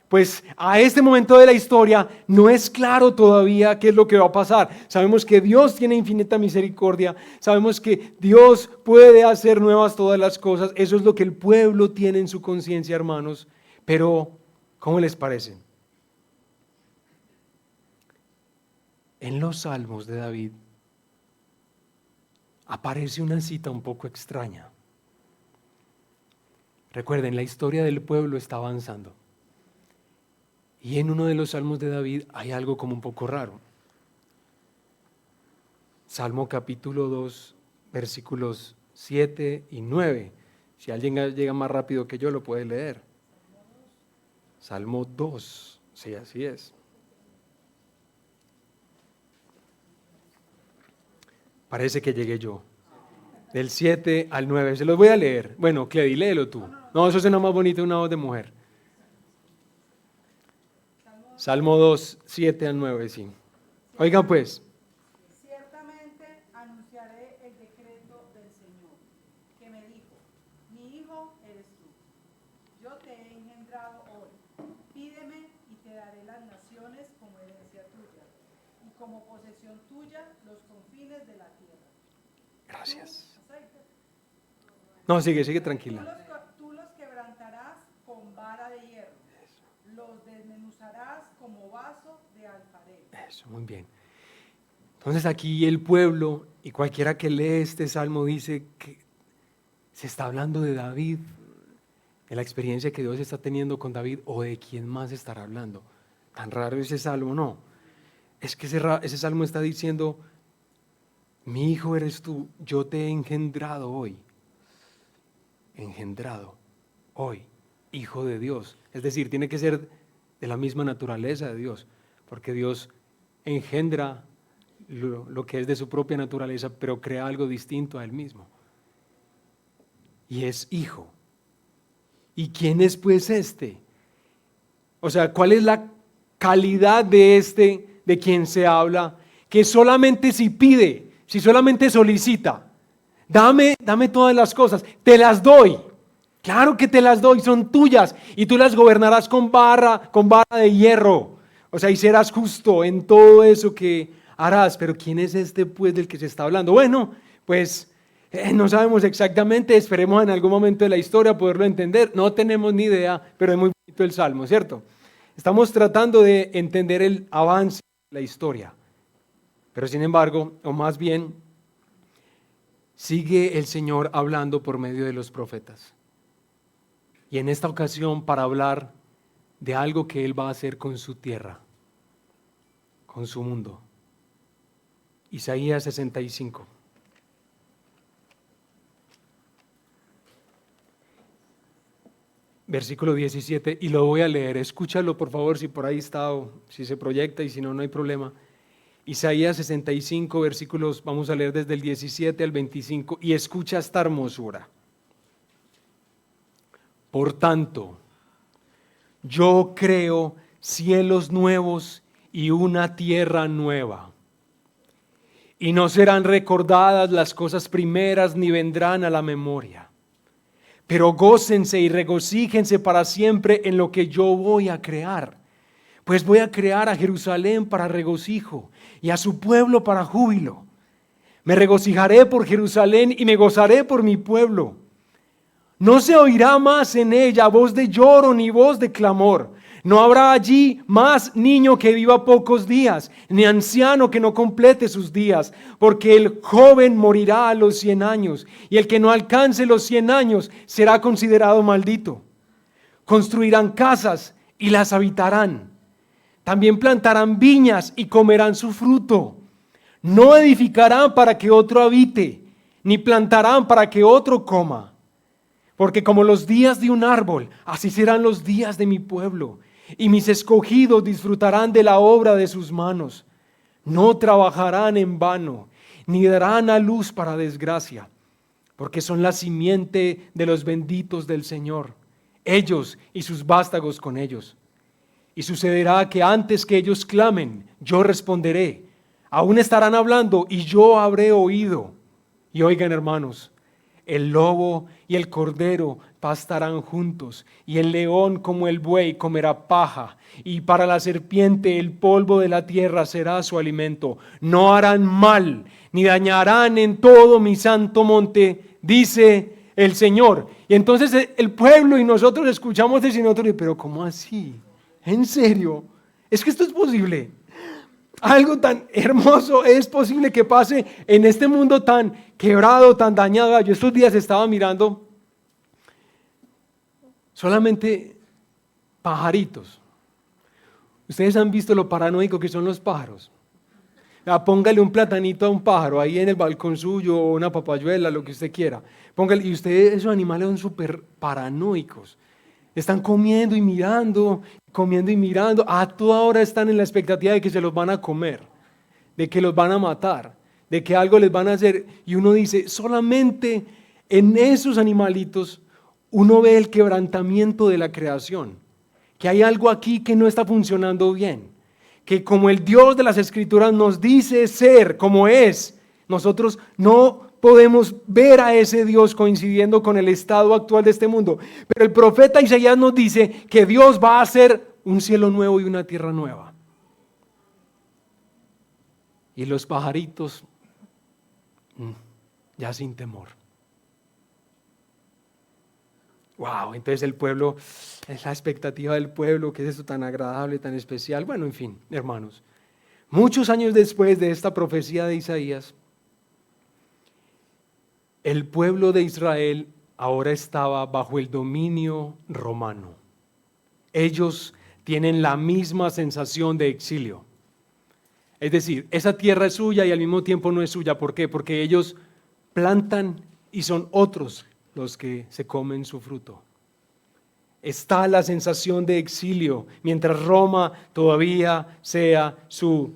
pues a este momento de la historia no es claro todavía qué es lo que va a pasar. Sabemos que Dios tiene infinita misericordia, sabemos que Dios puede hacer nuevas todas las cosas. Eso es lo que el pueblo tiene en su conciencia, hermanos. Pero, ¿cómo les parece? En los Salmos de David aparece una cita un poco extraña. Recuerden, la historia del pueblo está avanzando. Y en uno de los salmos de David hay algo como un poco raro. Salmo capítulo 2, versículos 7 y 9. Si alguien llega más rápido que yo, lo puede leer. Salmo 2, sí, así es. Parece que llegué yo. Del 7 al 9. Se los voy a leer. Bueno, Cledi, léelo tú. No, eso suena más bonito, una voz de mujer. Salmo 2, 7 al 9, sí. Oigan pues. Ciertamente anunciaré el decreto del Señor, que me dijo, mi hijo eres tú. Yo te he engendrado hoy. Pídeme y te daré las naciones como herencia tuya, y como posesión tuya los confines de la tierra. Gracias. No, sigue tranquila. Tú los quebrantarás con vara de hierro, los desmenuzarás como vaso de alfarero. Eso, muy bien. Entonces aquí el pueblo y cualquiera que lee este salmo dice que se está hablando de David, de la experiencia que Dios está teniendo con David, o de quién más estará hablando. Tan raro ese salmo, no. Es que ese salmo está diciendo, mi hijo eres tú, yo te he engendrado hoy. Engendrado hoy, hijo de Dios. Es decir, tiene que ser de la misma naturaleza de Dios, porque Dios engendra lo que es de su propia naturaleza, pero crea algo distinto a Él mismo. Y es hijo. ¿Y quién es pues este? O sea, ¿cuál es la calidad de quien se habla? Que solamente si pide, si solamente solicita, dame todas las cosas, te las doy. Claro que te las doy, son tuyas y tú las gobernarás con vara de hierro. O sea, y serás justo en todo eso que harás. Pero ¿quién es este pues del que se está hablando? Bueno, pues no sabemos exactamente, esperemos en algún momento de la historia poderlo entender. No tenemos ni idea, pero es muy bonito el Salmo, ¿cierto? Estamos tratando de entender el avance de la historia. Pero sin embargo, o más bien, sigue el Señor hablando por medio de los profetas. Y en esta ocasión para hablar de algo que Él va a hacer con su tierra, con su mundo. Isaías 65. Versículo 17, y lo voy a leer. Escúchalo por favor si por ahí está o si se proyecta, y si no, no hay problema. Isaías 65 versículos, vamos a leer desde el 17 al 25, y escucha esta hermosura. Por tanto, yo creo cielos nuevos y una tierra nueva. Y no serán recordadas las cosas primeras ni vendrán a la memoria. Pero gócense y regocíjense para siempre en lo que yo voy a crear. Pues voy a crear a Jerusalén para regocijo y a su pueblo para júbilo. Me regocijaré por Jerusalén y me gozaré por mi pueblo. No se oirá más en ella voz de lloro ni voz de clamor. No habrá allí más niño que viva pocos días, ni anciano que no complete sus días, porque el joven morirá a los 100 años, y el que no alcance los 100 años será considerado maldito. Construirán casas y las habitarán. También plantarán viñas y comerán su fruto. No edificarán para que otro habite, ni plantarán para que otro coma. Porque como los días de un árbol, así serán los días de mi pueblo, y mis escogidos disfrutarán de la obra de sus manos. no trabajarán en vano, ni darán a luz para desgracia, porque son la simiente de los benditos del Señor, ellos y sus vástagos con ellos. Y sucederá que antes que ellos clamen, yo responderé. Aún estarán hablando y yo habré oído. Y oigan, hermanos, el lobo y el cordero pastarán juntos, y el león como el buey comerá paja, y para la serpiente el polvo de la tierra será su alimento. No harán mal, ni dañarán en todo mi santo monte, dice el Señor. Y entonces el pueblo y nosotros escuchamos decir nosotros, pero ¿cómo así? ¿En serio? ¿Es que esto es posible? Algo tan hermoso es posible que pase en este mundo tan quebrado, tan dañado. Yo estos días estaba mirando solamente pajaritos. Ustedes han visto lo paranoico que son los pájaros. Póngale un platanito a un pájaro ahí en el balcón suyo, o una papayuela, lo que usted quiera. Póngale, y ustedes, esos animales son súper paranoicos. Están comiendo y mirando, a toda hora están en la expectativa de que se los van a comer, de que los van a matar, de que algo les van a hacer. Y uno dice, solamente en esos animalitos uno ve el quebrantamiento de la creación, que hay algo aquí que no está funcionando bien, que como el Dios de las Escrituras nos dice ser como es, nosotros no podemos ver a ese Dios coincidiendo con el estado actual de este mundo. Pero el profeta Isaías nos dice que Dios va a hacer un cielo nuevo y una tierra nueva. Y los pajaritos, ya sin temor. Wow, entonces el pueblo, es la expectativa del pueblo, que es esto tan agradable, tan especial. Bueno, en fin, hermanos, muchos años después de esta profecía de Isaías, el pueblo de Israel ahora estaba bajo el dominio romano. Ellos tienen la misma sensación de exilio. Es decir, esa tierra es suya y al mismo tiempo no es suya. ¿Por qué? Porque ellos plantan y son otros los que se comen su fruto. Está la sensación de exilio, mientras Roma todavía sea su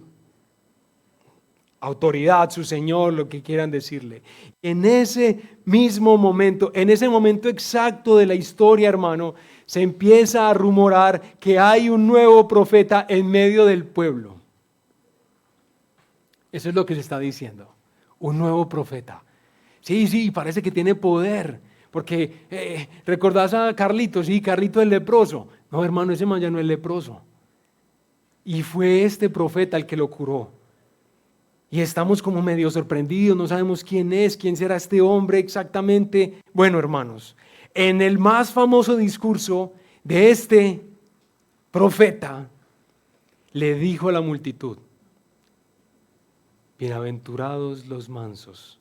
autoridad, su Señor, lo que quieran decirle. En ese mismo momento, en ese momento exacto de la historia, hermano, se empieza a rumorar que hay un nuevo profeta en medio del pueblo. Eso es lo que se está diciendo, un nuevo profeta. Sí, parece que tiene poder, porque ¿recordás a Carlitos? Sí, Carlitos el leproso. No, hermano, ese man ya no es leproso. Y fue este profeta el que lo curó. Y estamos como medio sorprendidos, no sabemos quién es, quién será este hombre exactamente. Bueno, hermanos, en el más famoso discurso de este profeta, le dijo a la multitud: bienaventurados los mansos,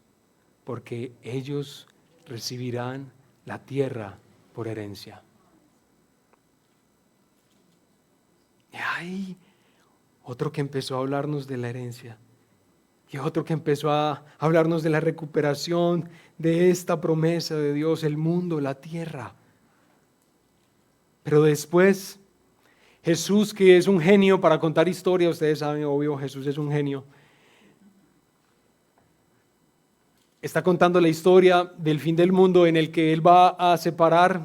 porque ellos recibirán la tierra por herencia. Y hay otro que empezó a hablarnos de la herencia. Y otro que empezó a hablarnos de la recuperación de esta promesa de Dios, el mundo, la tierra. Pero después, Jesús, que es un genio para contar historias, ustedes saben, obvio, Jesús es un genio. Está contando la historia del fin del mundo en el que Él va a separar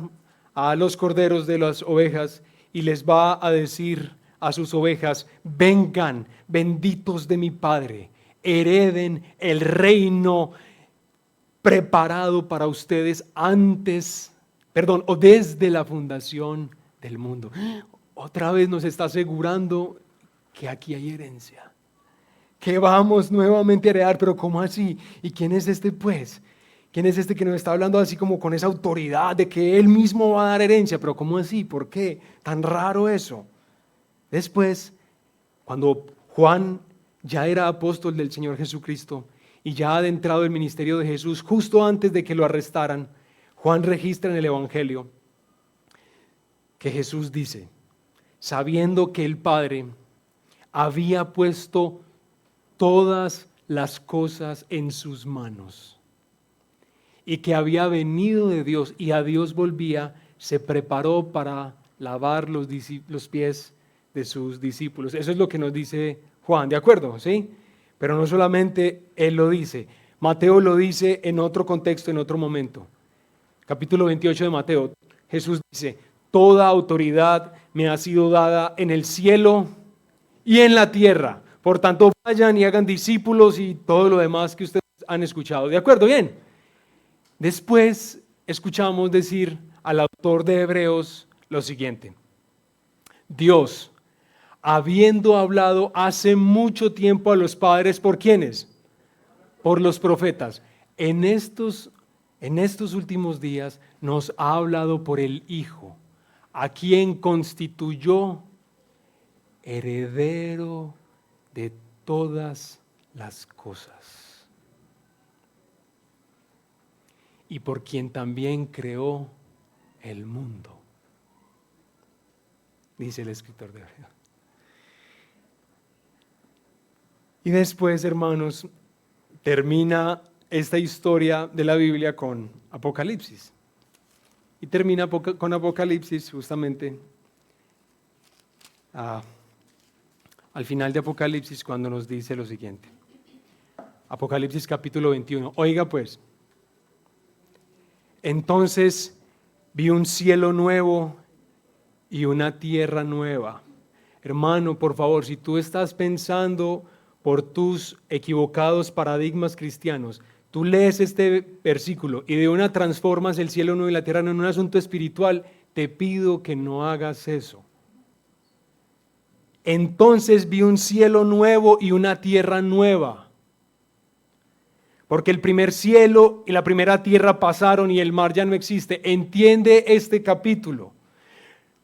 a los corderos de las ovejas y les va a decir a sus ovejas: vengan, benditos de mi Padre, hereden el reino preparado para ustedes desde la fundación del mundo. Otra vez nos está asegurando que aquí hay herencia, que vamos nuevamente a heredar. Pero ¿cómo así? ¿Y quién es este pues? ¿Quién es este que nos está hablando así como con esa autoridad de que Él mismo va a dar herencia? Pero ¿cómo así? ¿Por qué? Tan raro eso. Después, cuando Juan ya era apóstol del Señor Jesucristo y ya adentrado el ministerio de Jesús, justo antes de que lo arrestaran, Juan registra en el Evangelio que Jesús dice: sabiendo que el Padre había puesto todas las cosas en sus manos y que había venido de Dios y a Dios volvía, se preparó para lavar los pies de sus discípulos. Eso es lo que nos dice Juan, ¿de acuerdo? ¿Sí? Pero no solamente él lo dice, Mateo lo dice en otro contexto, en otro momento. Capítulo 28 de Mateo, Jesús dice, toda autoridad me ha sido dada en el cielo y en la tierra. Por tanto, vayan y hagan discípulos y todo lo demás que ustedes han escuchado. ¿De acuerdo? Bien. Después escuchamos decir al autor de Hebreos lo siguiente. Dios, habiendo hablado hace mucho tiempo a los padres, ¿por quiénes? Por los profetas. En estos últimos días nos ha hablado por el Hijo, a quien constituyó heredero de todas las cosas y por quien también creó el mundo, dice el escritor de Hebreos. Y después, hermanos, termina esta historia de la Biblia con Apocalipsis. Y termina con Apocalipsis justamente al final de Apocalipsis cuando nos dice lo siguiente. Apocalipsis capítulo 21. Oiga pues, entonces vi un cielo nuevo y una tierra nueva. Hermano, por favor, si tú estás pensando por tus equivocados paradigmas cristianos, tú lees este versículo y de una transformas el cielo nuevo y la tierra nueva en un asunto espiritual, te pido que no hagas eso. Entonces vi un cielo nuevo y una tierra nueva. Porque el primer cielo y la primera tierra pasaron y el mar ya no existe. Entiende este capítulo.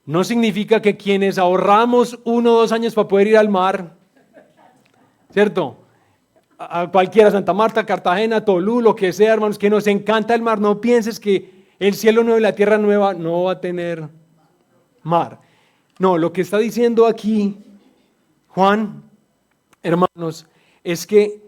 No significa que quienes ahorramos 1 o 2 años para poder ir al mar, ¿cierto? A cualquiera, Santa Marta, Cartagena, Tolú, lo que sea, hermanos, que nos encanta el mar. No pienses que el cielo nuevo y la tierra nueva no va a tener mar. No, lo que está diciendo aquí Juan, hermanos, es que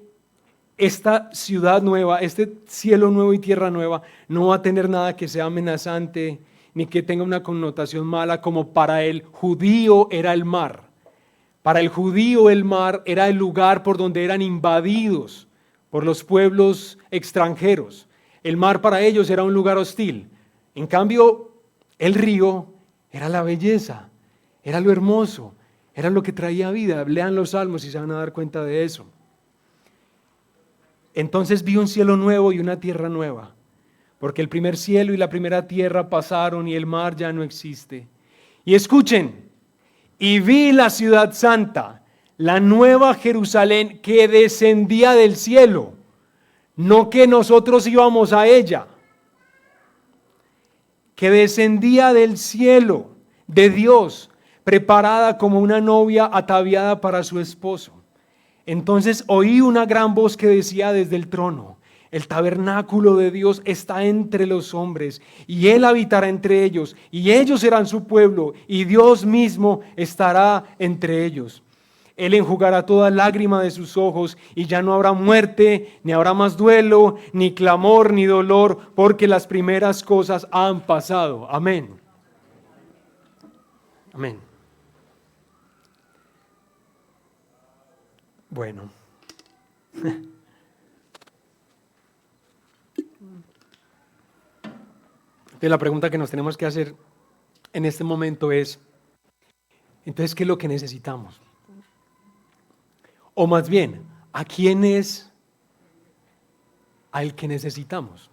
esta ciudad nueva, este cielo nuevo y tierra nueva, no va a tener nada que sea amenazante ni que tenga una connotación mala como para el judío era el mar. Para el judío el mar era el lugar por donde eran invadidos por los pueblos extranjeros. El mar para ellos era un lugar hostil. En cambio, el río era la belleza, era lo hermoso. Era lo que traía vida. Lean los salmos y se van a dar cuenta de eso. Entonces vi un cielo nuevo y una tierra nueva, porque el primer cielo y la primera tierra pasaron y el mar ya no existe. Y escuchen, y vi la ciudad santa, la nueva Jerusalén que descendía del cielo, no que nosotros íbamos a ella, que descendía del cielo, de Dios, preparada como una novia ataviada para su esposo. Entonces oí una gran voz que decía desde el trono: el tabernáculo de Dios está entre los hombres, y Él habitará entre ellos, y ellos serán su pueblo, y Dios mismo estará entre ellos. Él enjugará toda lágrima de sus ojos, y ya no habrá muerte, ni habrá más duelo, ni clamor, ni dolor, porque las primeras cosas han pasado. Amén. Amén. Bueno. Entonces la pregunta que nos tenemos que hacer en este momento es, entonces, ¿qué es lo que necesitamos? O más bien, ¿a quién es al que necesitamos?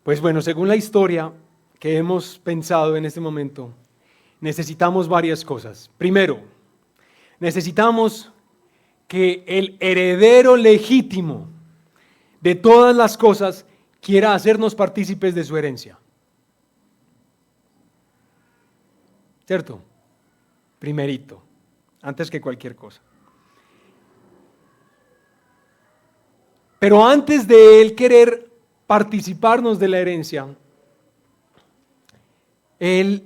Pues bueno, según la historia que hemos pensado en este momento, necesitamos varias cosas. Primero, necesitamos que el heredero legítimo de todas las cosas quiera hacernos partícipes de su herencia. ¿Cierto? Primerito, antes que cualquier cosa. Pero antes de él querer participarnos de la herencia, él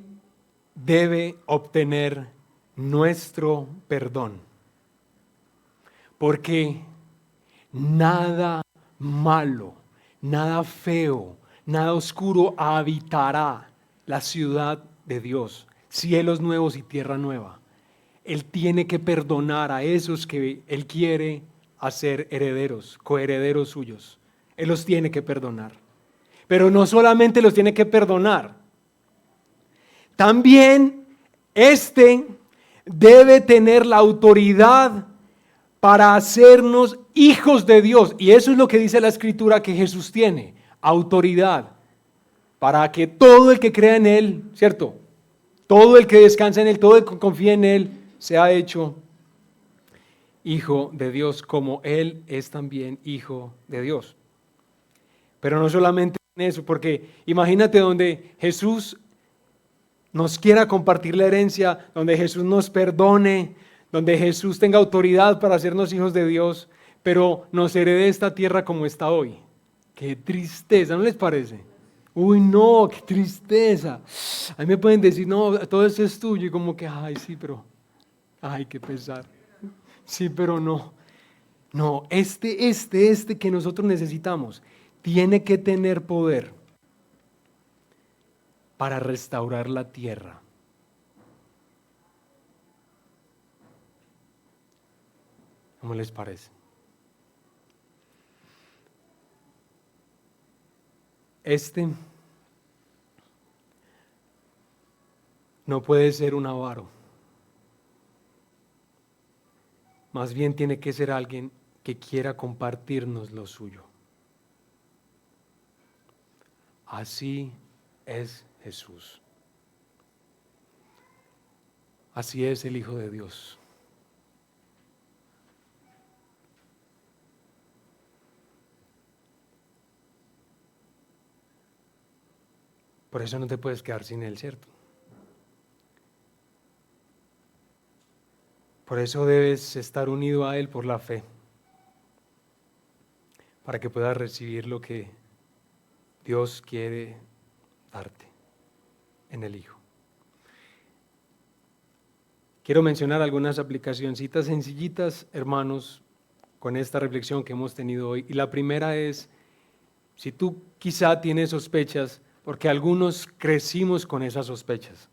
debe obtener nuestro perdón. Porque nada malo, nada feo, nada oscuro habitará la ciudad de Dios, cielos nuevos y tierra nueva. Él tiene que perdonar a esos que Él quiere hacer herederos, coherederos suyos. Él los tiene que perdonar. Pero no solamente los tiene que perdonar, también debe tener la autoridad para hacernos hijos de Dios. Y eso es lo que dice la Escritura que Jesús tiene, autoridad, para que todo el que crea en Él, ¿cierto? Todo el que descansa en Él, todo el que confía en Él, sea hecho hijo de Dios, como Él es también hijo de Dios. Pero no solamente en eso, porque imagínate donde Jesús nos quiera compartir la herencia, donde Jesús nos perdone, donde Jesús tenga autoridad para hacernos hijos de Dios, pero nos herede esta tierra como está hoy. Qué tristeza, ¿no les parece? Uy, no, qué tristeza. A mí me pueden decir, no, todo eso es tuyo, y como que, ay, sí, pero, ay, qué pesar. Sí, pero no. No, este que nosotros necesitamos, tiene que tener poder para restaurar la tierra. ¿Cómo les parece? No puede ser un avaro. Más bien tiene que ser alguien que quiera compartirnos lo suyo. Así es Jesús. Así es el Hijo de Dios. Por eso no te puedes quedar sin Él, ¿cierto? Por eso debes estar unido a Él por la fe, para que puedas recibir lo que Dios quiere darte en el Hijo. Quiero mencionar algunas aplicacioncitas sencillitas, hermanos, con esta reflexión que hemos tenido hoy. Y la primera es, si tú quizá tienes sospechas, porque algunos crecimos con esas sospechas.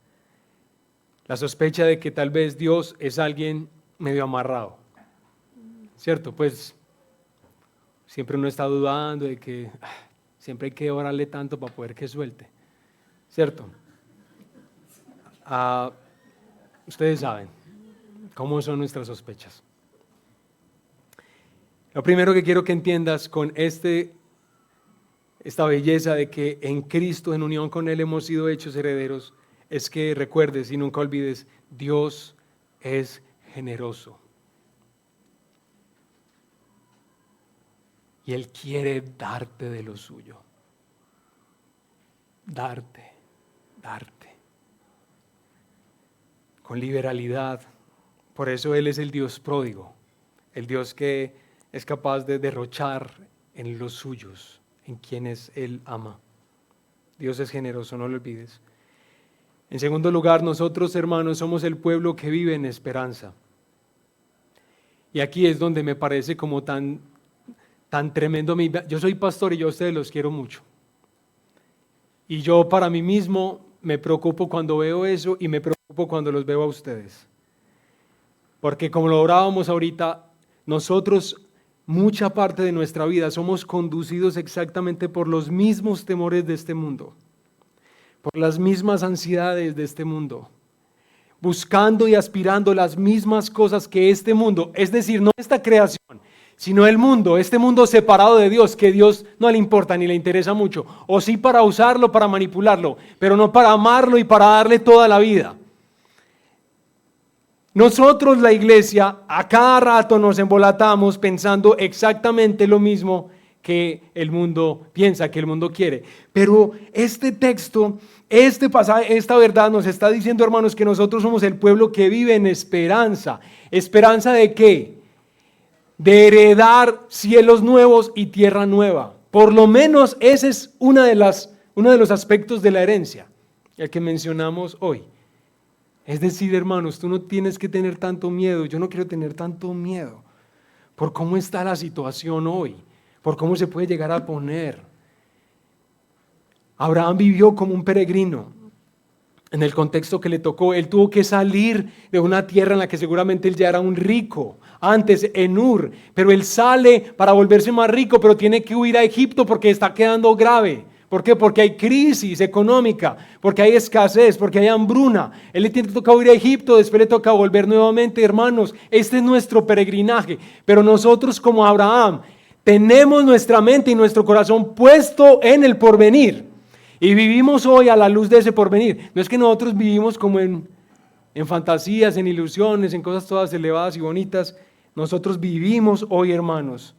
La sospecha de que tal vez Dios es alguien medio amarrado, ¿cierto? Pues siempre uno está dudando de que siempre hay que orarle tanto para poder que suelte, ¿cierto? Ustedes saben cómo son nuestras sospechas. Lo primero que quiero que entiendas con esta belleza de que en Cristo, en unión con Él, hemos sido hechos herederos, es que recuerdes y nunca olvides, Dios es generoso. Y Él quiere darte de lo suyo. Darte. Con liberalidad. Por eso Él es el Dios pródigo, el Dios que es capaz de derrochar en los suyos, en quienes Él ama. Dios es generoso, no lo olvides. En segundo lugar, nosotros, hermanos, somos el pueblo que vive en esperanza. Y aquí es donde me parece como tan tremendo. Yo soy pastor y yo a ustedes los quiero mucho. Y yo para mí mismo me preocupo cuando veo eso y me preocupo cuando los veo a ustedes. Porque como lo orábamos ahorita, nosotros mucha parte de nuestra vida somos conducidos exactamente por los mismos temores de este mundo, por las mismas ansiedades de este mundo, buscando y aspirando las mismas cosas que este mundo, es decir, no esta creación, sino el mundo, este mundo separado de Dios, que Dios no le importa ni le interesa mucho, o sí para usarlo, para manipularlo, pero no para amarlo y para darle toda la vida. Nosotros, la iglesia, a cada rato nos embolatamos pensando exactamente lo mismo que el mundo piensa, que el mundo quiere. Pero este texto, este pasaje, esta verdad nos está diciendo, hermanos, que nosotros somos el pueblo que vive en esperanza. ¿Esperanza de qué? De heredar cielos nuevos y tierra nueva. Por lo menos ese es uno de los aspectos de la herencia, el que mencionamos hoy. Es decir, hermanos, tú no tienes que tener tanto miedo, yo no quiero tener tanto miedo por cómo está la situación hoy, por cómo se puede llegar a poner. Abraham vivió como un peregrino. en el contexto que le tocó. Él tuvo que salir de una tierra en la que seguramente él ya era un rico, antes en Ur, pero él sale para volverse más rico, pero tiene que huir a Egipto porque está quedando grave. ¿Por qué? Porque hay crisis económica, porque hay escasez, porque hay hambruna. Él le tiene que tocar ir a Egipto, después le toca volver nuevamente. Hermanos, este es nuestro peregrinaje, pero nosotros como Abraham tenemos nuestra mente y nuestro corazón puesto en el porvenir. Y vivimos hoy a la luz de ese porvenir. No es que nosotros vivimos como en fantasías, en ilusiones, en cosas todas elevadas y bonitas. Nosotros vivimos hoy, hermanos,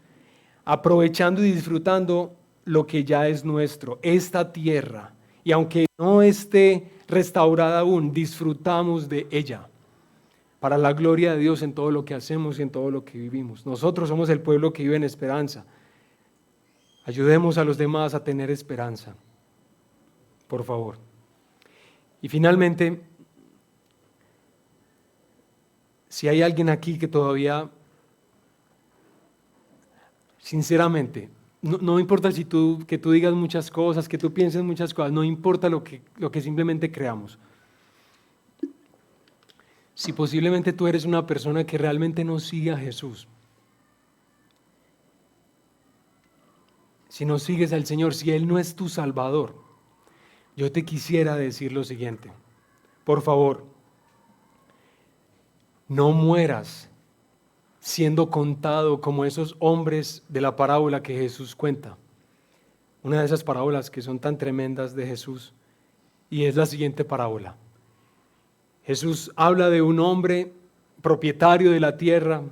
aprovechando y disfrutando lo que ya es nuestro, esta tierra. Y aunque no esté restaurada aún, disfrutamos de ella. Para la gloria de Dios en todo lo que hacemos y en todo lo que vivimos. Nosotros somos el pueblo que vive en esperanza. Ayudemos a los demás a tener esperanza. Por favor. Y finalmente, si hay alguien aquí que todavía, sinceramente, no importa que tú digas muchas cosas, que tú pienses muchas cosas, no importa lo que simplemente creamos. Si posiblemente tú eres una persona que realmente no sigue a Jesús, si no sigues al Señor, si Él no es tu Salvador, yo te quisiera decir lo siguiente. Por favor, no mueras siendo contado como esos hombres de la parábola que Jesús cuenta. Una de esas parábolas que son tan tremendas de Jesús, y es la siguiente parábola. Jesús habla de un hombre propietario de la tierra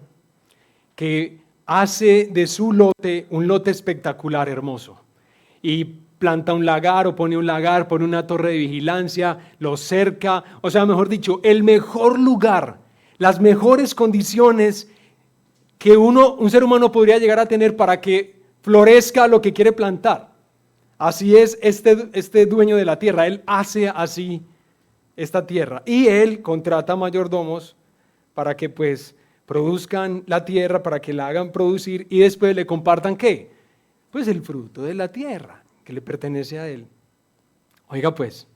que hace de su lote un lote espectacular, hermoso, y planta un lagar o pone un lagar, pone una torre de vigilancia, lo cerca, o sea, mejor dicho, el mejor lugar, las mejores condiciones que un ser humano podría llegar a tener para que florezca lo que quiere plantar. Así es este dueño de la tierra, él hace así esta tierra y él contrata mayordomos para que pues produzcan la tierra, para que la hagan producir y después le compartan ¿qué? Pues el fruto de la tierra que le pertenece a él. Oiga pues,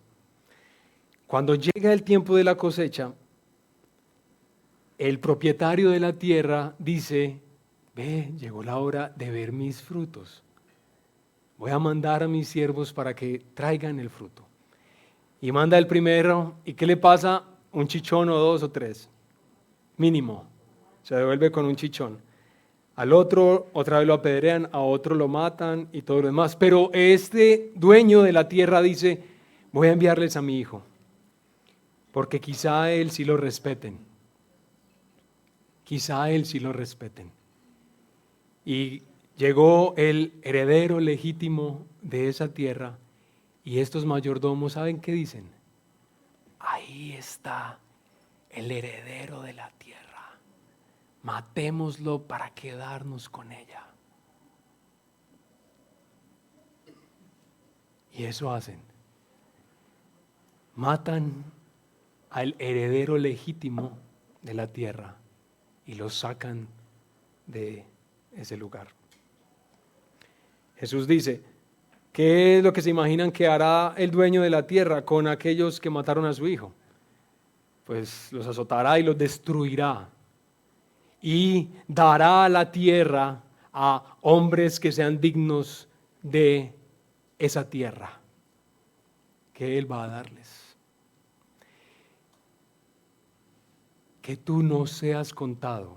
cuando llega el tiempo de la cosecha, el propietario de la tierra dice, ve, llegó la hora de ver mis frutos. Voy a mandar a mis siervos para que traigan el fruto. Y manda el primero, ¿y qué le pasa? Un chichón o 2 o 3, mínimo. Se devuelve con un chichón. Al otro, otra vez lo apedrean, a otro lo matan y todo lo demás. Pero este dueño de la tierra dice, voy a enviarles a mi hijo, porque quizá a él sí lo respeten. Quizá a él sí lo respeten. Y llegó el heredero legítimo de esa tierra y estos mayordomos, ¿saben qué dicen? Ahí está el heredero de la tierra. Matémoslo para quedarnos con ella. Y eso hacen. Matan al heredero legítimo de la tierra y lo sacan de ese lugar. Jesús dice, ¿qué es lo que se imaginan que hará el dueño de la tierra con aquellos que mataron a su hijo? Pues los azotará y los destruirá. Y dará la tierra a hombres que sean dignos de esa tierra que Él va a darles. Que tú no seas contado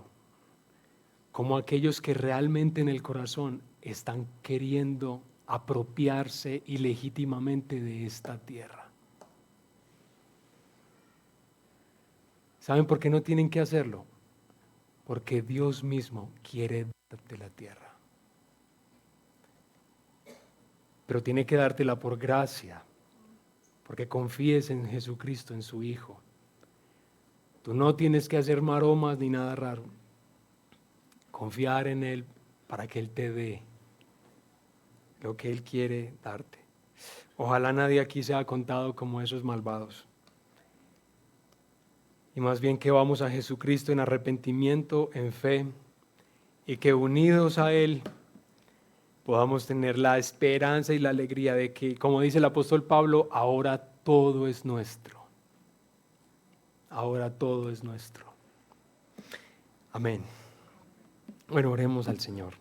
como aquellos que realmente en el corazón están queriendo apropiarse ilegítimamente de esta tierra. ¿Saben por qué no tienen que hacerlo? Porque Dios mismo quiere darte la tierra. Pero tiene que dártela por gracia, porque confíes en Jesucristo, en su Hijo. Tú no tienes que hacer maromas ni nada raro. Confiar en Él para que Él te dé lo que Él quiere darte. Ojalá nadie aquí sea contado como esos malvados. Y más bien que vamos a Jesucristo en arrepentimiento, en fe, y que unidos a Él podamos tener la esperanza y la alegría de que, como dice el apóstol Pablo, ahora todo es nuestro. ahora todo es nuestro. Amén. Bueno, oremos al Señor.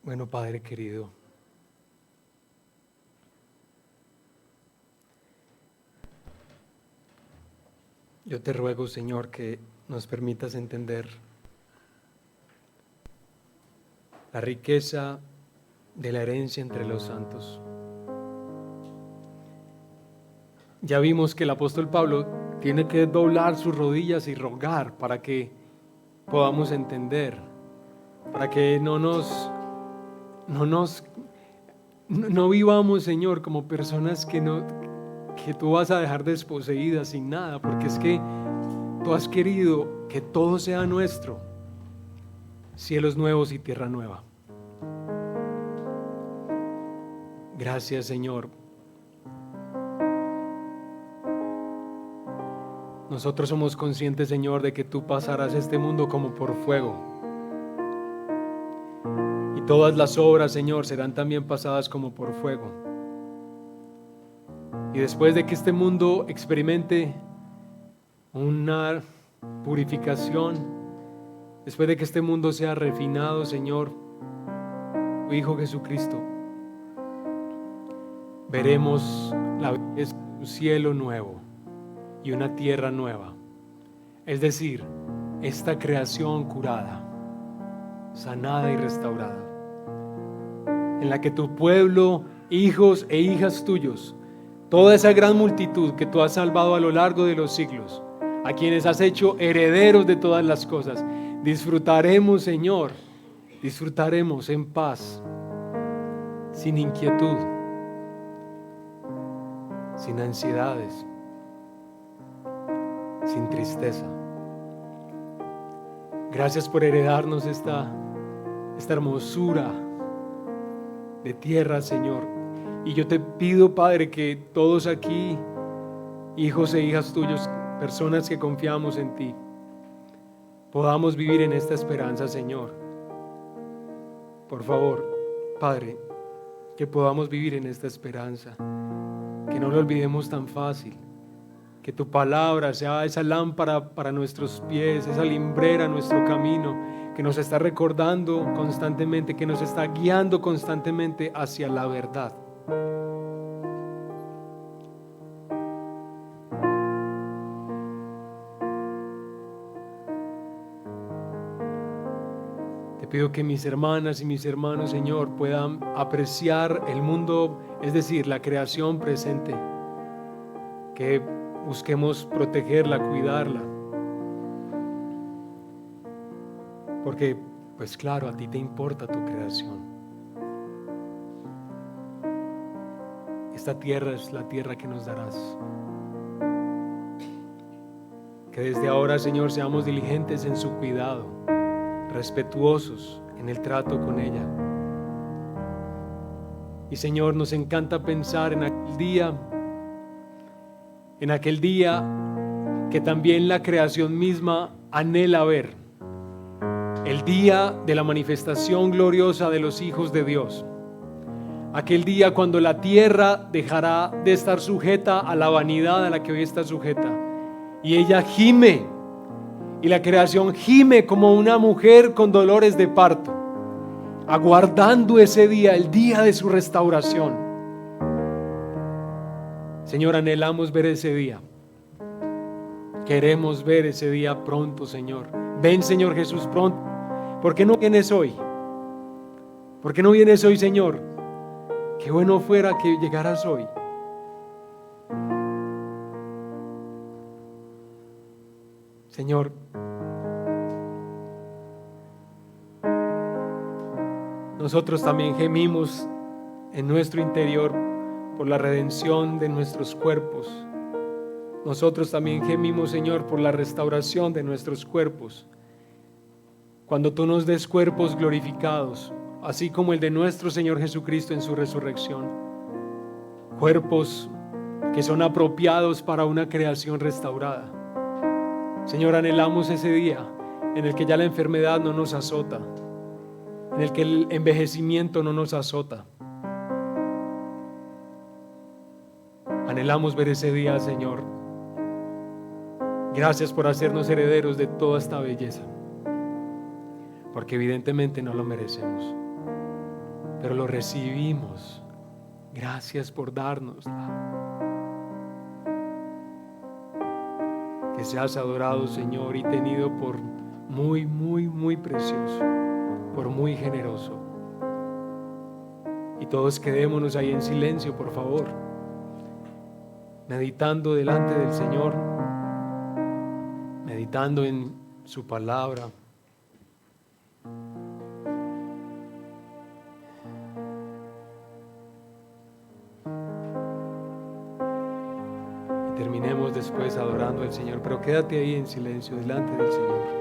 Bueno, Padre querido, yo te ruego, Señor, que nos permitas entender la riqueza de la herencia entre los santos. Ya vimos que el apóstol Pablo tiene que doblar sus rodillas y rogar para que podamos entender, para que no vivamos, Señor, como personas que tú vas a dejar desposeídas sin nada, porque es que tú has querido que todo sea nuestro, cielos nuevos y tierra nueva. Gracias, Señor. Nosotros somos conscientes, Señor, de que tú pasarás este mundo como por fuego. Y todas las obras, Señor, serán también pasadas como por fuego. Y después de que este mundo experimente una purificación, después de que este mundo sea refinado, Señor, tu Hijo Jesucristo, veremos la belleza de un cielo nuevo y una tierra nueva, es decir, esta creación curada, sanada y restaurada, en la que tu pueblo, hijos e hijas tuyos, toda esa gran multitud que tú has salvado a lo largo de los siglos, a quienes has hecho herederos de todas las cosas, disfrutaremos, Señor, disfrutaremos en paz, sin inquietud, sin ansiedades, sin tristeza. Gracias por heredarnos esta hermosura de tierra, Señor. Y yo te pido, Padre, que todos aquí, hijos e hijas tuyos, personas que confiamos en ti, podamos vivir en esta esperanza, Señor. Por favor, Padre, que podamos vivir en esta esperanza, que no lo olvidemos tan fácil. Que tu palabra sea esa lámpara para nuestros pies, esa lumbrera a nuestro camino, que nos está recordando constantemente, que nos está guiando constantemente hacia la verdad. Te pido que mis hermanas y mis hermanos, Señor, puedan apreciar el mundo, es decir, la creación presente, que busquemos protegerla, cuidarla. Porque, pues claro, a ti te importa tu creación. Esta tierra es la tierra que nos darás. Que desde ahora, Señor, seamos diligentes en su cuidado, respetuosos en el trato con ella. Y, Señor, nos encanta pensar en aquel día que también la creación misma anhela ver, el día de la manifestación gloriosa de los hijos de Dios, aquel día cuando la tierra dejará de estar sujeta a la vanidad a la que hoy está sujeta, y ella gime, y la creación gime como una mujer con dolores de parto, aguardando ese día, el día de su restauración. Señor, anhelamos ver ese día. Queremos ver ese día pronto, Señor. Ven, Señor Jesús, pronto. ¿Por qué no vienes hoy? ¿Por qué no vienes hoy, Señor? Qué bueno fuera que llegaras hoy. Señor, nosotros también gemimos en nuestro interior por la redención de nuestros cuerpos. Nosotros también gemimos, Señor, por la restauración de nuestros cuerpos. cuando tú nos des cuerpos glorificados, así como el de nuestro Señor Jesucristo en su resurrección, cuerpos que son apropiados para una creación restaurada. Señor, anhelamos ese día en el que ya la enfermedad no nos azota, en el que el envejecimiento no nos azota. Anhelamos ver ese día, Señor. Gracias por hacernos herederos de toda esta belleza, porque evidentemente no lo merecemos, pero lo recibimos. Gracias por dárnosla. Que seas adorado, Señor, y tenido por muy, muy, muy precioso, por muy generoso. Y todos quedémonos ahí en silencio, por favor, meditando delante del Señor, meditando en su palabra. Y terminemos después adorando al Señor, pero quédate ahí en silencio delante del Señor.